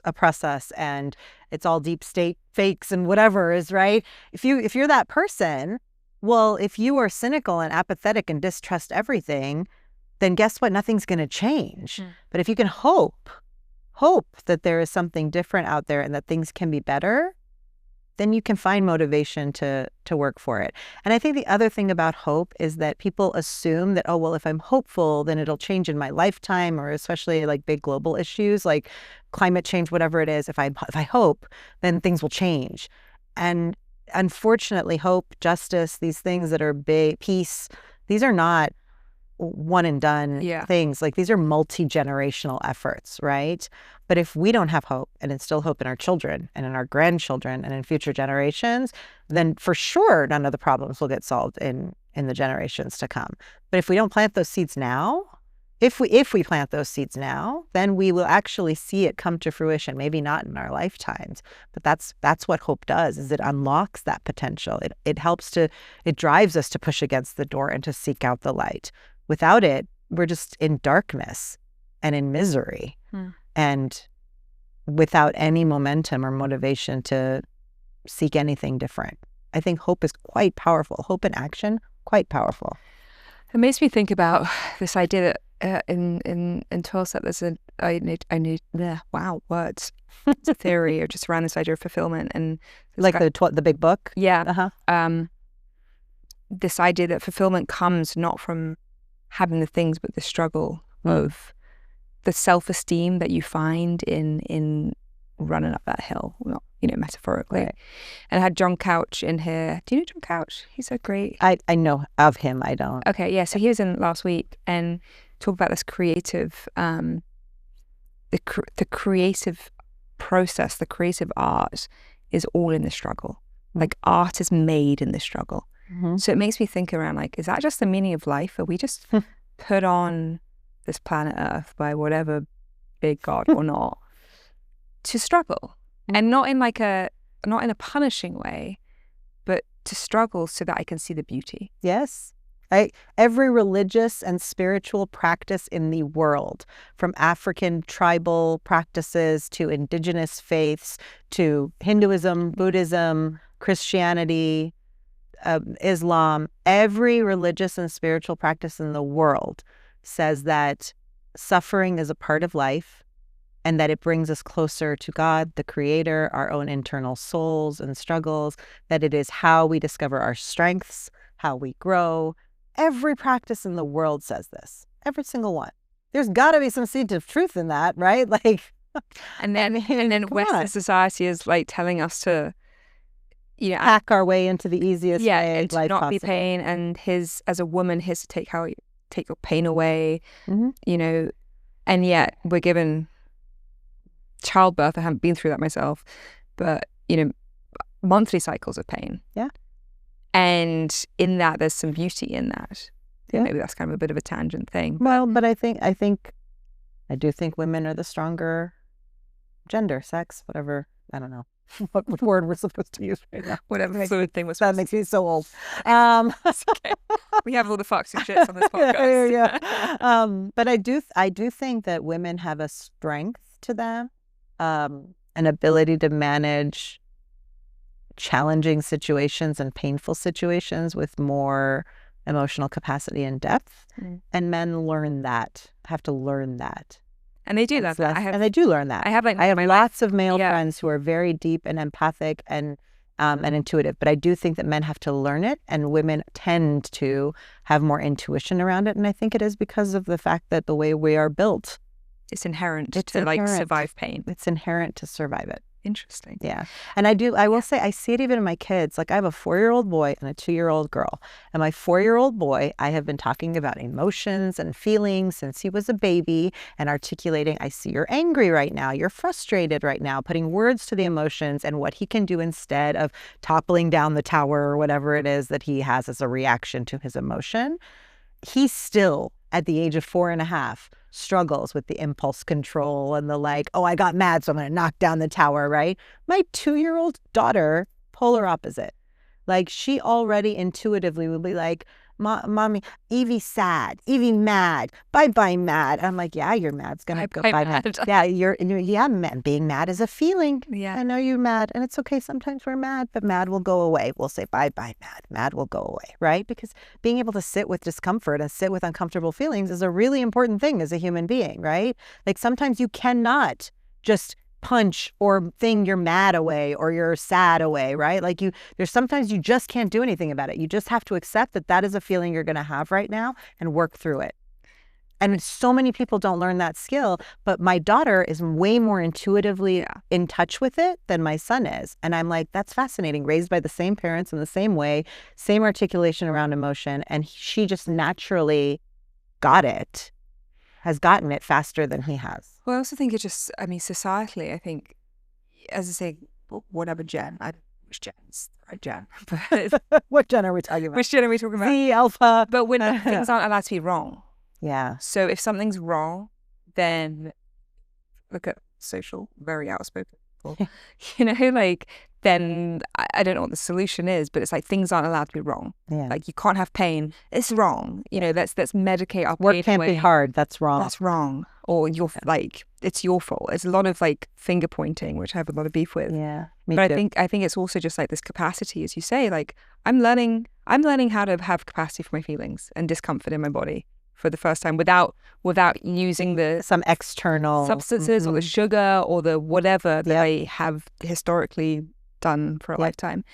oppress us, and it's all deep state fakes and whatever is right. If you're that person, well, if you are cynical and apathetic and distrust everything, then guess what? Nothing's going to change. But if you can hope that there is something different out there and that things can be better, then you can find motivation to work for it. And I think the other thing about hope is that people assume that, oh, well, if I'm hopeful, then it'll change in my lifetime, or especially like big global issues like climate change, whatever it is. If I hope, then things will change. And unfortunately, hope, justice, these things that are big, peace, these are not one and done things. Like, these are multi-generational efforts, right? But if we don't have hope and instill hope in our children and in our grandchildren and in future generations, then for sure none of the problems will get solved in the generations to come. But if we don't plant those seeds now, if we plant those seeds now, then we will actually see it come to fruition. Maybe not in our lifetimes, but that's what hope does, is it unlocks that potential. It drives us to push against the door and to seek out the light. Without it, we're just in darkness and in misery, and without any momentum or motivation to seek anything different. I think hope is quite powerful. Hope in action, quite powerful. It makes me think about this idea that in 12 Step there's words. It's a theory or just around this idea of fulfillment, and like the big book. Yeah. This idea that fulfillment comes not from having the things, but the struggle of the self-esteem that you find in running up that hill, not, metaphorically. Right. And I had John Couch in here. Do you know John Couch? He's so great. I know of him. I don't. Okay, yeah. So he was in last week and talked about this creative, the creative process, the creative art is all in the struggle. Like art is made in the struggle. Mm-hmm. So it makes me think around, like, is that just the meaning of life? Are we just put on this planet Earth by whatever big God or not to struggle? And not in a punishing way, but to struggle so that I can see the beauty. Yes. Every religious and spiritual practice in the world, from African tribal practices to indigenous faiths to Hinduism, Buddhism, Christianity, Islam, every religious and spiritual practice in the world says that suffering is a part of life and that it brings us closer to God, the Creator, our own internal souls and struggles, that it is how we discover our strengths, how we grow. Every practice in the world says this. Every single one. There's got to be some seed of truth in that, right? Like, and then Western society is like telling us to, hack our way into the easiest way and to not possible. Be pain. And as a woman, his to take your pain away. Mm-hmm. And yet we're given childbirth. I haven't been through that myself, but monthly cycles of pain. Yeah. And in that, there's some beauty in that. Yeah. Maybe that's kind of a bit of a tangent thing. Well, but I do think women are the stronger gender, sex, whatever. I don't know what word we're supposed to use right now. Whatever fluid thing was. That makes me so old. That's okay. We have all the fucks and shits on this podcast. Yeah. But I do think that women have a strength to them, an ability to manage challenging situations and painful situations with more emotional capacity and depth. And men have to learn that. And they do that. And they do learn that. I have lots of male friends who are very deep and empathic and intuitive, but I do think that men have to learn it, and women tend to have more intuition around it. And I think it is because of the fact that the way we are built, it's inherent to survive pain. It's inherent to survive it. Interesting. Yeah. And I will say, I see it even in my kids. Like, I have a 4-year-old boy and a 2-year-old girl. And my 4-year-old boy, I have been talking about emotions and feelings since he was a baby and articulating, I see you're angry right now. You're frustrated right now, putting words to the emotions and what he can do instead of toppling down the tower or whatever it is that he has as a reaction to his emotion. He still, at the age of 4.5, struggles with the impulse control and the I got mad, so I'm going to knock down the tower, right? My 2-year-old daughter, polar opposite. Like, she already intuitively would be like, Mommy, Evie's sad, Evie mad, bye-bye mad. I'm like, yeah, you're mad. It's going to go bye mad. Yeah, being mad is a feeling. Yeah. I know you're mad, and it's okay. Sometimes we're mad, but mad will go away. We'll say bye-bye mad. Mad will go away, right? Because being able to sit with discomfort and sit with uncomfortable feelings is a really important thing as a human being, right? Like, sometimes you cannot just punch or thing you're mad away or you're sad away, right? Like, there's sometimes you just can't do anything about it. You just have to accept that is a feeling you're going to have right now and work through it. And so many people don't learn that skill, but my daughter is way more intuitively in touch with it than my son is. And I'm like, that's fascinating. Raised by the same parents in the same way, same articulation around emotion. And she just naturally has gotten it faster than he has. Well, I also think societally, I think, as I say, whatever gen, which gen's the right gen. But what gen are we talking about? Which gen are we talking about? Z, alpha. But when things aren't allowed to be wrong. Yeah. So if something's wrong, then look at social, very outspoken people. Then I don't know what the solution is, but it's like things aren't allowed to be wrong. Yeah. Like, you can't have pain. It's wrong. Let's medicate our pain. Work can't be hard. That's wrong. That's wrong. or you're like, it's your fault. It's a lot of like finger pointing, which I have a lot of beef with. Yeah, but I think it's also just like this capacity, as you say, like I'm learning how to have capacity for my feelings and discomfort in my body for the first time without using some external substances or the sugar or the whatever that I have historically done for a lifetime.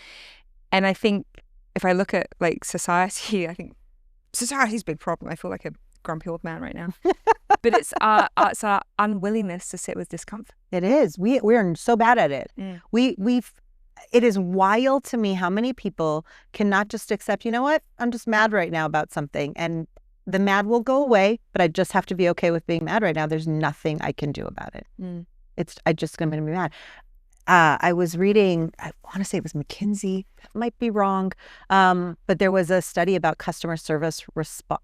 And I think if I look at like society, I think society's a big problem. I feel like a grumpy old man right now. But it's our unwillingness to sit with discomfort. It is. We're so bad at it. It is wild to me how many people cannot just accept, you know what, I'm just mad right now about something, and the mad will go away, but I just have to be okay with being mad right now. There's nothing I can do about it. I just going to be mad. I was reading, I want to say it was McKinsey, might be wrong, but there was a study about customer service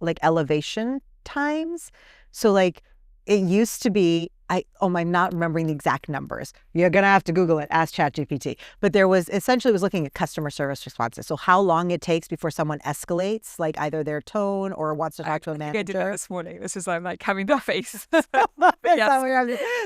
like elevation times. So like it used to be, I'm not remembering the exact numbers. You're going to have to Google it, ask ChatGPT. But there was, essentially was looking at customer service responses. So how long it takes before someone escalates, like either their tone or wants to talk to a manager. I did that this morning. This is, I'm like having that face.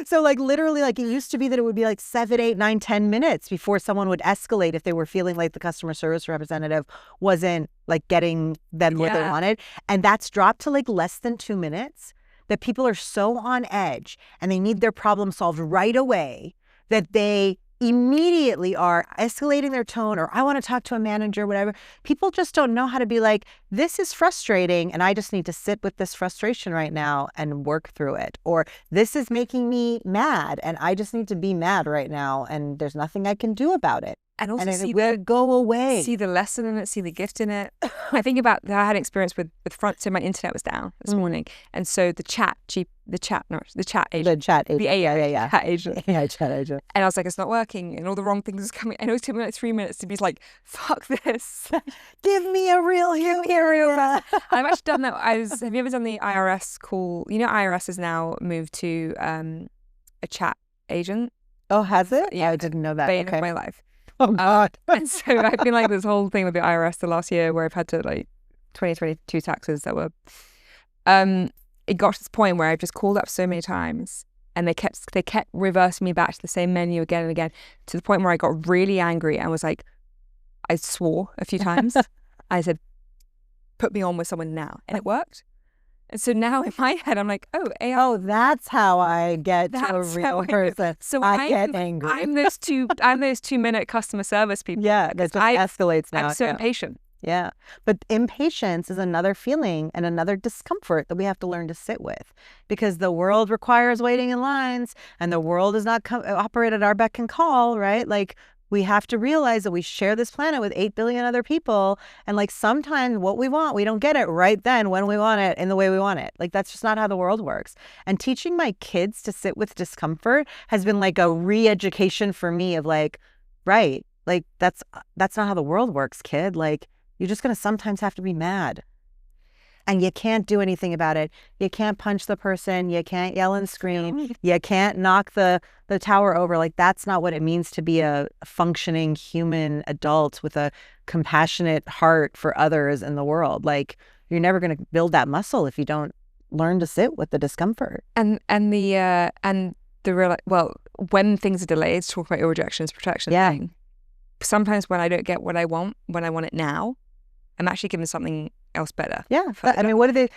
So like literally like it used to be that it would be like 7, 8, 9, 10 minutes before someone would escalate if they were feeling like the customer service representative wasn't like getting them what they wanted. And that's dropped to like less than 2 minutes. That people are so on edge and they need their problem solved right away that they immediately are escalating their tone, or I want to talk to a manager, whatever. People just don't know how to be like, this is frustrating and I just need to sit with this frustration right now and work through it. Or this is making me mad and I just need to be mad right now and there's nothing I can do about it. And also it will go away. See the lesson in it, see the gift in it. I think about that. I had an experience with front, so my internet was down this morning. And so the chat agent. The chat agent. And I was like, it's not working. And all the wrong things is coming. And it was taking me like 3 minutes to be like, fuck this. Give me a real human. I've actually done that. Have you ever done the IRS call? You know, IRS has now moved to a chat agent. Oh, has it? Yeah. I didn't know that. Bane of my life. Oh, God. And so I've been like this whole thing with the IRS the last year where I've had to like 2022 taxes that were, it got to this point where I've just called up so many times and they kept reversing me back to the same menu again and again, to the point where I got really angry and was like, I swore a few times. I said, put me on with someone now. And it worked. And so now in my head, I'm like, AI. That's how I get to a real person. So I get angry. I'm those 2-minute customer service people. Yeah, that just escalates now. I'm so impatient. Yeah. But impatience is another feeling and another discomfort that we have to learn to sit with, because the world requires waiting in lines and the world does not operate at our beck and call, right? Like, we have to realize that we share this planet with 8 billion other people. And like sometimes what we want, we don't get it right then when we want it in the way we want it. Like that's just not how the world works. And teaching my kids to sit with discomfort has been like a re-education for me of like, right, like that's not how the world works, kid. Like you're just going to sometimes have to be mad. And you can't do anything about it. You can't punch the person. You can't yell and scream. You can't knock the tower over. Like, that's not what it means to be a functioning human adult with a compassionate heart for others in the world. Like, you're never going to build that muscle if you don't learn to sit with the discomfort. And the real, well, when things are delayed, talk about your rejections protection thing. Sometimes when I don't get what I want, when I want it now, I'm actually given something else better. Yeah. I mean, what do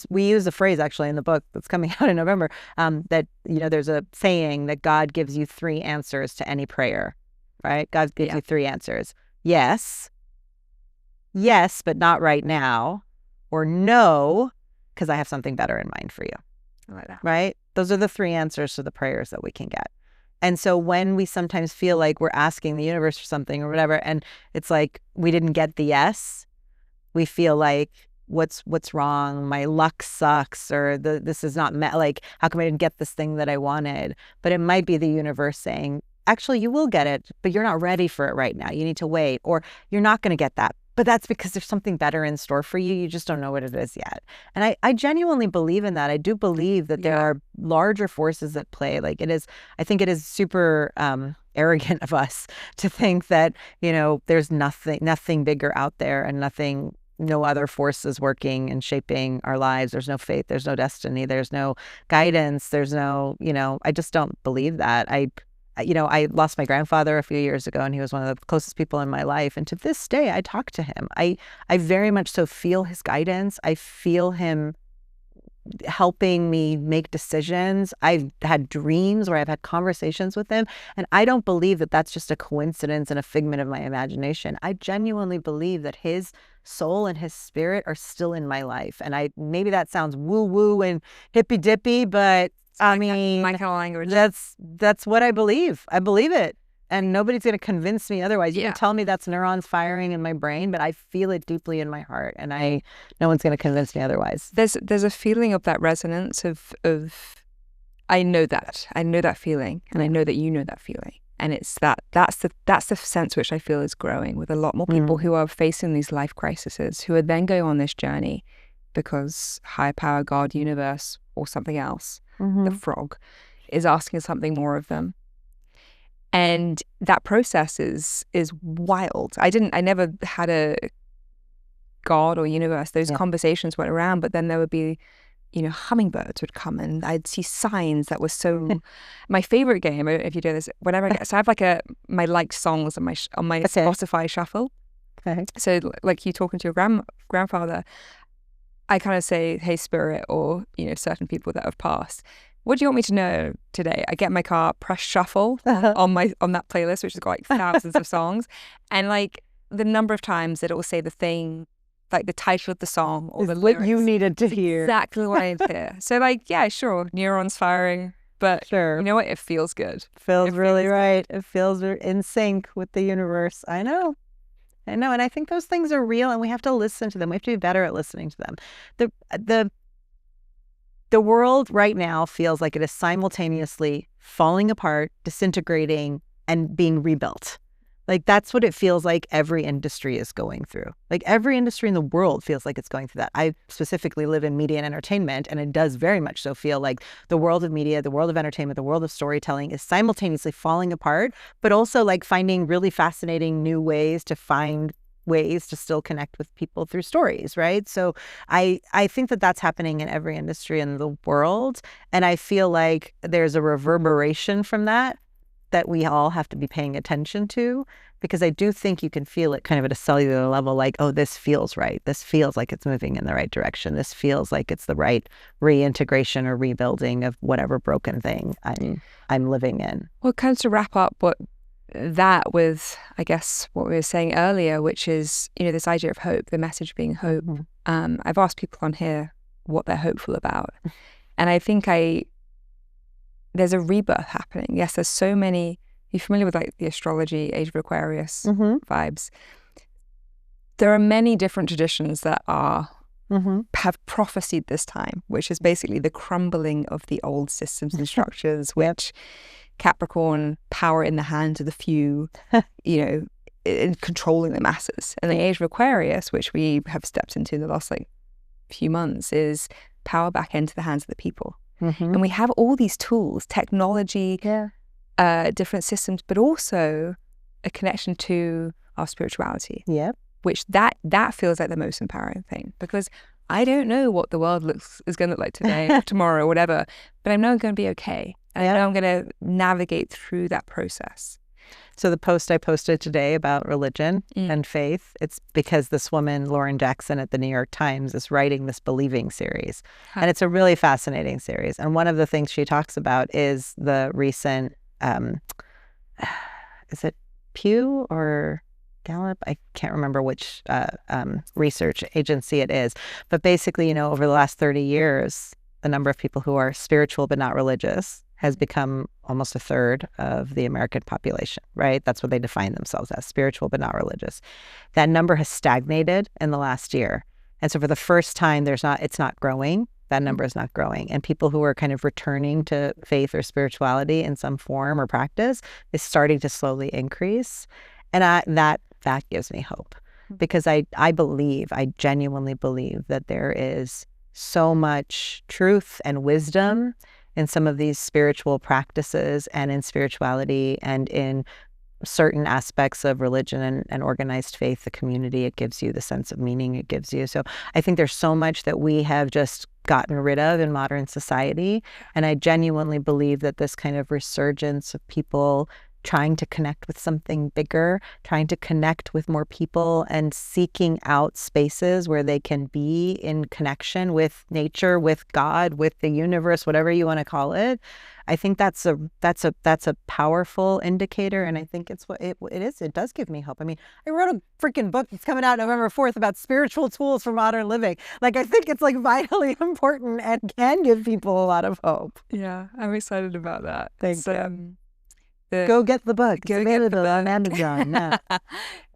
we use a phrase actually in the book that's coming out in November, that, you know, there's a saying that God gives you 3 answers to any prayer, right? God gives you 3 answers. Yes, but not right now, or no, because I have something better in mind for you. I like that. Right? Those are the 3 answers to the prayers that we can get. And so when we sometimes feel like we're asking the universe for something or whatever, and it's like we didn't get the yes, we feel like what's wrong? My luck sucks, or this is not like, how come I didn't get this thing that I wanted? But it might be the universe saying, actually, you will get it, but you're not ready for it right now. You need to wait, or you're not going to get that. But that's because there's something better in store for you. You just don't know what it is yet. And I genuinely believe in that. I do believe that there are larger forces at play. Like I think it is super arrogant of us to think that, you know, there's nothing bigger out there and nothing no other forces working and shaping our lives. There's no faith, there's no destiny, there's no guidance, there's no, I just don't believe that. I lost my grandfather a few years ago, and he was one of the closest people in my life. And to this day, I talk to him. I very much so feel his guidance. I feel him helping me make decisions. I've had dreams where I've had conversations with him, and I don't believe that that's just a coincidence and a figment of my imagination. I genuinely believe that his soul and his spirit are still in my life. And maybe that sounds woo-woo and hippy-dippy, but I mean, my kind of language. That's what I believe. I believe it. And nobody's going to convince me otherwise. You Yeah. can tell me that's neurons firing in my brain, but I feel it deeply in my heart, and no one's going to convince me otherwise. There's a feeling of that resonance of I know that feeling, and I know that you know that feeling, and it's that's the sense which I feel is growing with a lot more people who are facing these life crises, who are then going on this journey because higher power, God, universe, or something else, the frog, is asking something more of them. And that process is wild. I never had a God or universe. Those conversations went around, but then there would be, hummingbirds would come, and I'd see signs that were so. My favorite game, if you do this, whenever I get, so I have my liked songs on my Spotify shuffle. Okay. So like you talking to your grandfather, I kind of say, "Hey, spirit," or certain people that have passed. What do you want me to know today? I get in my car, press shuffle on that playlist, which has got thousands of songs, and the number of times that it will say the thing, the title of the song or the lyrics. What you needed to hear. Exactly what I needed to hear. So yeah, sure, neurons firing, but sure, you know what? It feels good. Feels really right. It feels in sync with the universe. I know. And I think those things are real, and we have to listen to them. We have to be better at listening to them. The world right now feels like it is simultaneously falling apart, disintegrating, and being rebuilt. That's what it feels like every industry is going through. Every industry in the world feels like it's going through that. I specifically live in media and entertainment, and it does very much so feel like the world of media, the world of entertainment, the world of storytelling is simultaneously falling apart, but also finding really fascinating new ways to still connect with people through stories, right? So I think that that's happening in every industry in the world, and I feel like there's a reverberation from that we all have to be paying attention to, because I do think you can feel it kind of at a cellular level, oh, this feels right. This feels like it's moving in the right direction. This feels like it's the right reintegration or rebuilding of whatever broken thing I'm living in. Well, kind of to wrap up that with, I guess, what we were saying earlier, which is, this idea of hope, the message being hope. I've asked people on here what they're hopeful about. And I think there's a rebirth happening. Yes, there's so many, you're familiar with the astrology, Age of Aquarius vibes. There are many different traditions that have prophesied this time, which is basically the crumbling of the old systems and structures, which Capricorn, power in the hands of the few, in controlling the masses. And the Age of Aquarius, which we have stepped into in the last few months, is power back into the hands of the people. And we have all these tools, technology, different systems, but also a connection to our spirituality. Which that feels like the most empowering thing, because I don't know what the world is going to look like today or tomorrow or whatever, but I know I'm going to be okay. And I know I'm going to navigate through that process. So the post I posted today about religion and faith, it's because this woman, Lauren Jackson at the New York Times, is writing this Believing series. And it's a really fascinating series. And one of the things she talks about is the recent, is it Pew or Gallup? I can't remember which research agency it is. But basically, over the last 30 years, the number of people who are spiritual but not religious has become almost a third of the American population, right? That's what they define themselves as, spiritual but not religious. That number has stagnated in the last year. And so for the first time, it's not growing. That number is not growing. And people who are kind of returning to faith or spirituality in some form or practice is starting to slowly increase. And that gives me hope, because I genuinely believe that there is so much truth and wisdom in some of these spiritual practices and in spirituality and in certain aspects of religion and organized faith, the community, it gives you the sense of meaning it gives you. So I think there's so much that we have just gotten rid of in modern society. And I genuinely believe that this kind of resurgence of people trying to connect with something bigger, trying to connect with more people, and seeking out spaces where they can be in connection with nature, with God, with the universe, whatever you want to call it. I think that's a powerful indicator, and I think it's what it is. It does give me hope. I mean, I wrote a freaking book that's coming out November 4th about spiritual tools for modern living. Like, I think it's like vitally important and can give people a lot of hope. Yeah, I'm excited about that. Thanks. Go get the book. It's available on Amazon. Yeah.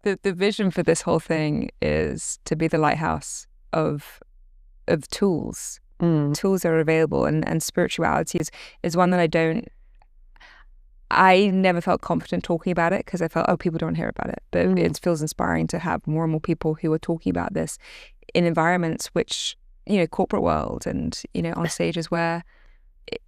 The vision for this whole thing is to be the lighthouse of tools. Tools are available, and spirituality is one that I never felt confident talking about it, because I felt, people don't hear about it. But it feels inspiring to have more and more people who are talking about this in environments which, corporate world, and, on stages where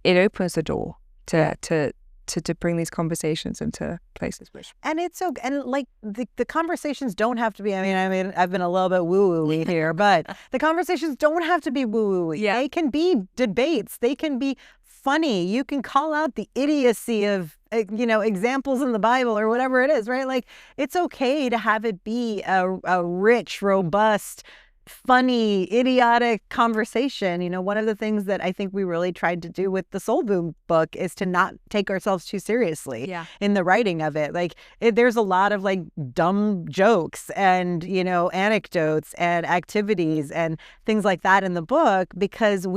it opens the door to bring these conversations into places. And it's so, and like the conversations don't have to be, I mean, I've been a little bit woo-woo-y here, but the conversations don't have to be woo-woo-y. Yeah. They can be debates. They can be funny. You can call out the idiocy of, examples in the Bible or whatever it is, right? Like, it's okay to have it be a rich, robust, funny, idiotic conversation. One of the things that I think we really tried to do with the Soul Boom book is to not take ourselves too seriously in the writing of it. Like, there's a lot of like dumb jokes and, anecdotes and activities and things like that in the book, because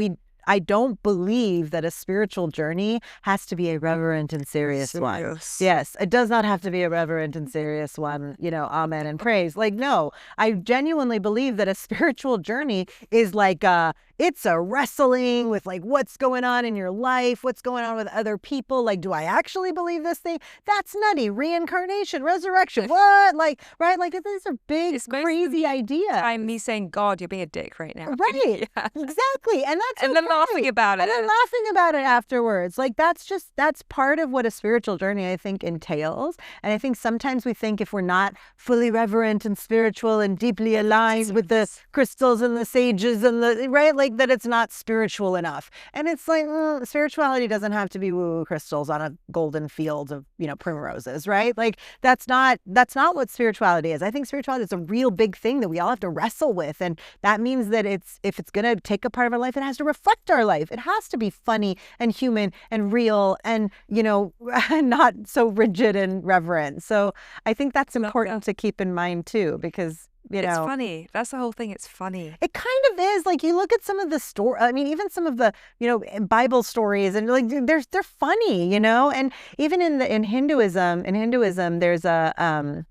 I don't believe that a spiritual journey has to be a reverent and serious one. Yes, it does not have to be a reverent and serious one, amen and praise. Like, no, I genuinely believe that a spiritual journey is like it's a wrestling with like what's going on in your life, what's going on with other people. Like, do I actually believe this thing? That's nutty. Reincarnation, resurrection, what? Like, right? Like, these are big, crazy ideas. I'm me saying, God, you're being a dick right now. Right. Yeah. Exactly. And that's and then laughing about it. And then laughing about it afterwards. Like, that's part of what a spiritual journey, I think, entails. And I think sometimes we think if we're not fully reverent and spiritual and deeply aligned with the crystals and the sages and the, right? Like, that it's not spiritual enough. And it's like, spirituality doesn't have to be woo-woo crystals on a golden field of, primroses, right? Like, that's not what spirituality is. I think spirituality is a real big thing that we all have to wrestle with. And that means that if it's going to take a part of our life, it has to reflect our life. It has to be funny and human and real and, not so rigid and reverent. So I think that's important to keep in mind too, because it's funny. That's the whole thing. It's funny. It kind of is. Like, you look at some of the story. I mean, even some of the Bible stories, and like they're funny, And even in Hinduism, there's a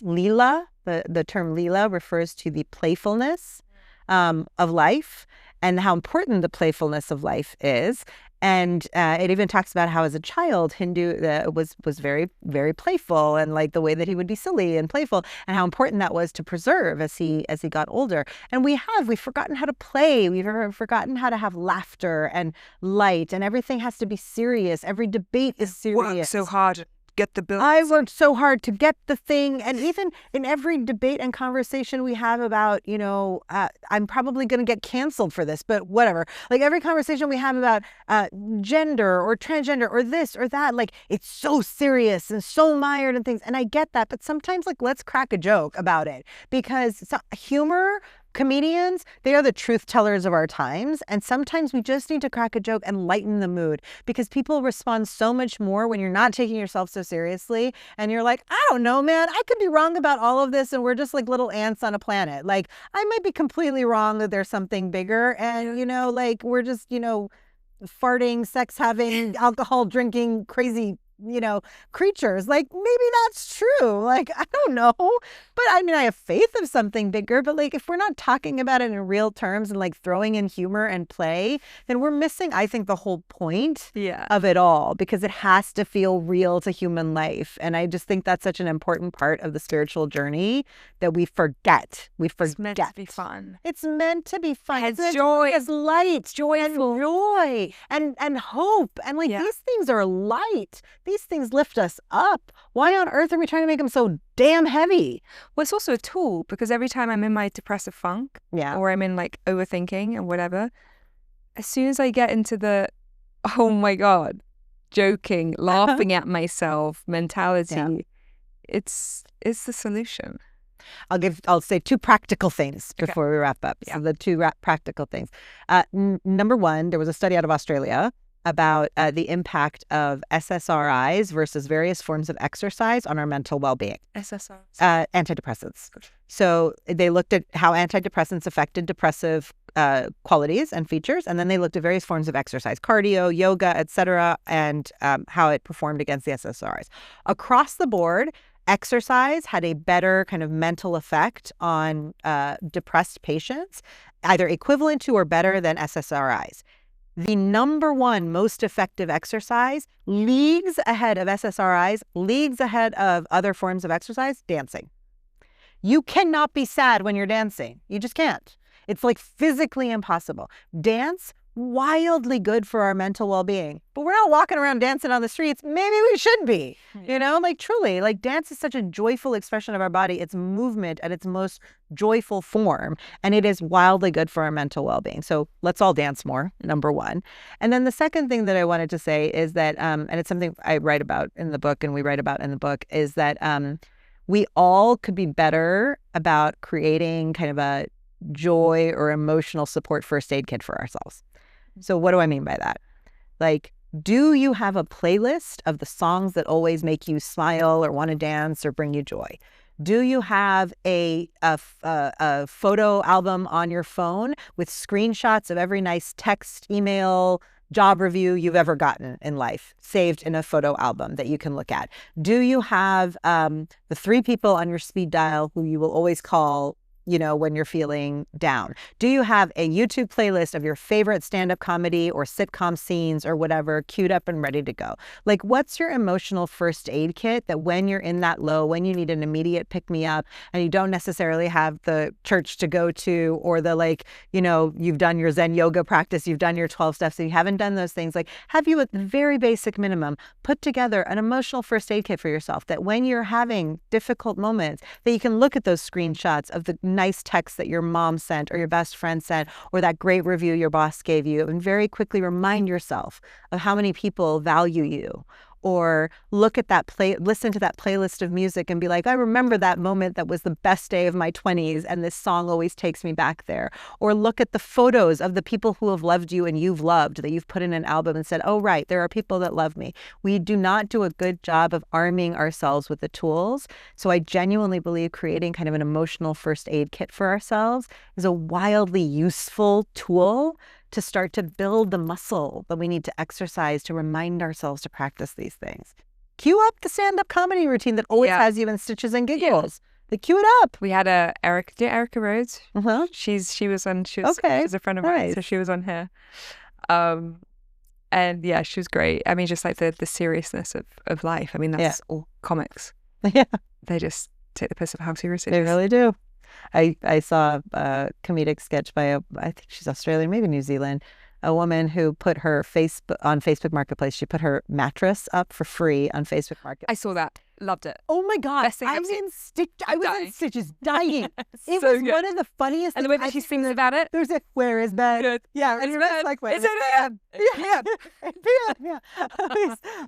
Leela. The term Leela refers to the playfulness of life and how important the playfulness of life is. And it even talks about how as a child, Hindu was very, very playful, and like the way that he would be silly and playful, and how important that was to preserve as he got older. And we've forgotten how to play. We've forgotten how to have laughter and light, and everything has to be serious. Every debate is serious. Work so hard. Get the bill. I worked so hard to get the thing. And even in every debate and conversation we have about, I'm probably going to get canceled for this, but whatever. Like, every conversation we have about gender or transgender or this or that, like, it's so serious and so mired and things. And I get that. But sometimes, like, let's crack a joke about it, because humor, comedians, they are the truth tellers of our times. And sometimes we just need to crack a joke and lighten the mood, because people respond so much more when you're not taking yourself so seriously. And you're like, I don't know, man, I could be wrong about all of this. And we're just like little ants on a planet. Like, I might be completely wrong that there's something bigger. And, like, we're just, farting, sex having, alcohol drinking, crazy creatures. Like, maybe that's true. Like, I don't know. But I mean, I have faith of something bigger. But like, if we're not talking about it in real terms and like throwing in humor and play, then we're missing, I think, the whole point of it all, because it has to feel real to human life. And I just think that's such an important part of the spiritual journey that we forget. It's meant to be fun. It's meant to be fun. It's joy. It's light. Joyful. And joy. And hope. And like, these things are light. these things lift us up. Why on earth are we trying to make them so damn heavy? Well, it's also a tool, because every time I'm in my depressive funk, or I'm in like overthinking and whatever, as soon as I get into the, oh my God, joking, laughing at myself mentality, it's the solution. I'll say two practical things before we wrap up. So the two practical things. Number one, there was a study out of Australia about the impact of SSRIs versus various forms of exercise on our mental well-being. SSRIs? Antidepressants. So they looked at how antidepressants affected depressive qualities and features, and then they looked at various forms of exercise, cardio, yoga, etc., and how it performed against the SSRIs. Across the board, exercise had a better kind of mental effect on depressed patients, either equivalent to or better than SSRIs. The number one most effective exercise, leagues ahead of SSRIs, leagues ahead of other forms of exercise, dancing. You cannot be sad when you're dancing. You just can't. It's like physically impossible. Dance, wildly good for our mental well-being. But we're not walking around dancing on the streets. Maybe we should be, you know, like truly, like dance is such a joyful expression of our body. It's movement at its most joyful form, and it is wildly good for our mental well-being. So let's all dance more, number one. And then the second thing that I wanted to say is that, and it's something I write about in the book and we write about in the book, is that we all could be better about creating kind of a joy or emotional support first aid kit for ourselves. So what do I mean by that? Like, do you have a playlist of the songs that always make you smile or want to dance or bring you joy? Do you have a photo album on your phone with screenshots of every nice text, email, job review you've ever gotten in life saved in a photo album that you can look at? Do you have the 3 people on your speed dial who you will always call, you know, when you're feeling down? Do you have a YouTube playlist of your favorite stand-up comedy or sitcom scenes or whatever queued up and ready to go? Like, what's your emotional first aid kit that when you're in that low, when you need an immediate pick-me-up and you don't necessarily have the church to go to, or the, like, you know, you've done your Zen yoga practice, you've done your 12 steps, and you haven't done those things, like, have you at the very basic minimum put together an emotional first aid kit for yourself that when you're having difficult moments, that you can look at those screenshots of the nice text that your mom sent or your best friend sent, or that great review your boss gave you, and very quickly remind yourself of how many people value you? Or look at that listen to that playlist of music and be like, I remember that moment that was the best day of my 20s, and this song always takes me back there. Or look at the photos of the people who have loved you and you've loved, that you've put in an album and said, oh, right, there are people that love me. We do not do a good job of arming ourselves with the tools. So I genuinely believe creating kind of an emotional first aid kit for ourselves is a wildly useful tool to start to build the muscle that we need to exercise to remind ourselves to practice these things. Cue up the stand-up comedy routine that always has you in stitches and giggles. Cue it up. We had Erica Rhodes. She was a friend of mine, so she was on here. And yeah, she was great. I mean, just like the seriousness of life. I mean, that's all comics. Yeah. They just take the piss of how serious it is. They really do. I saw a comedic sketch by I think she's Australian, maybe New Zealand, a woman who put her on Facebook Marketplace. She put her mattress up for free on Facebook Marketplace. I saw that. Loved it. Oh my God. I was in stitches, dying. It was good. One of the funniest And the way that she sings about it. There's a, where is bed? Good. Yeah. And you're like, where is it? Yeah.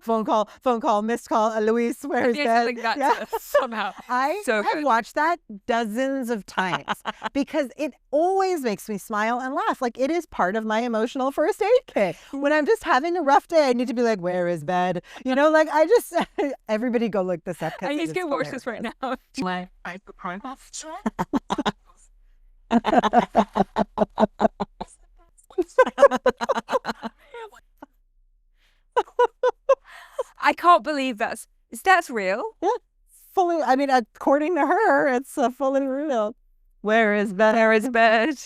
Phone call, missed call. Louise, where is bed? That somehow. I have watched that dozens of times because it always makes me smile and laugh. Like, it is part of my emotional first aid kit. When I'm just having a rough day, I need to be like, where is bed? You know, like, I just, everybody go look this up. I need to go watch this right now. I can't believe that's real. Yeah, fully. I mean, according to her, it's fully real. Where is bed? Where is bed?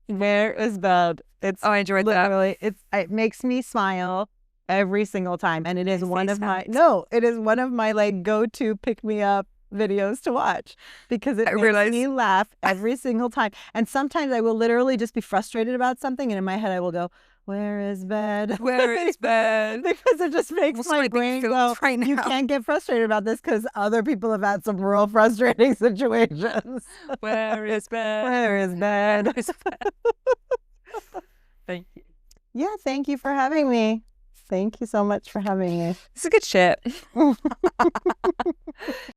Where is bed? It's I enjoyed literally, that. It makes me smile every single time, and it is one of my like go-to pick-me-up videos to watch because it makes me laugh every single time. And sometimes I will literally just be frustrated about something, and in my head I will go, Where is bed? Where is bed? Because it just makes my brain go, right now. You can't get frustrated about this because other people have had some real frustrating situations. Where is bed? Where is bed? Where is bed? Thank you. Yeah, thank you for having me. Thank you so much for having me. It's a good shit.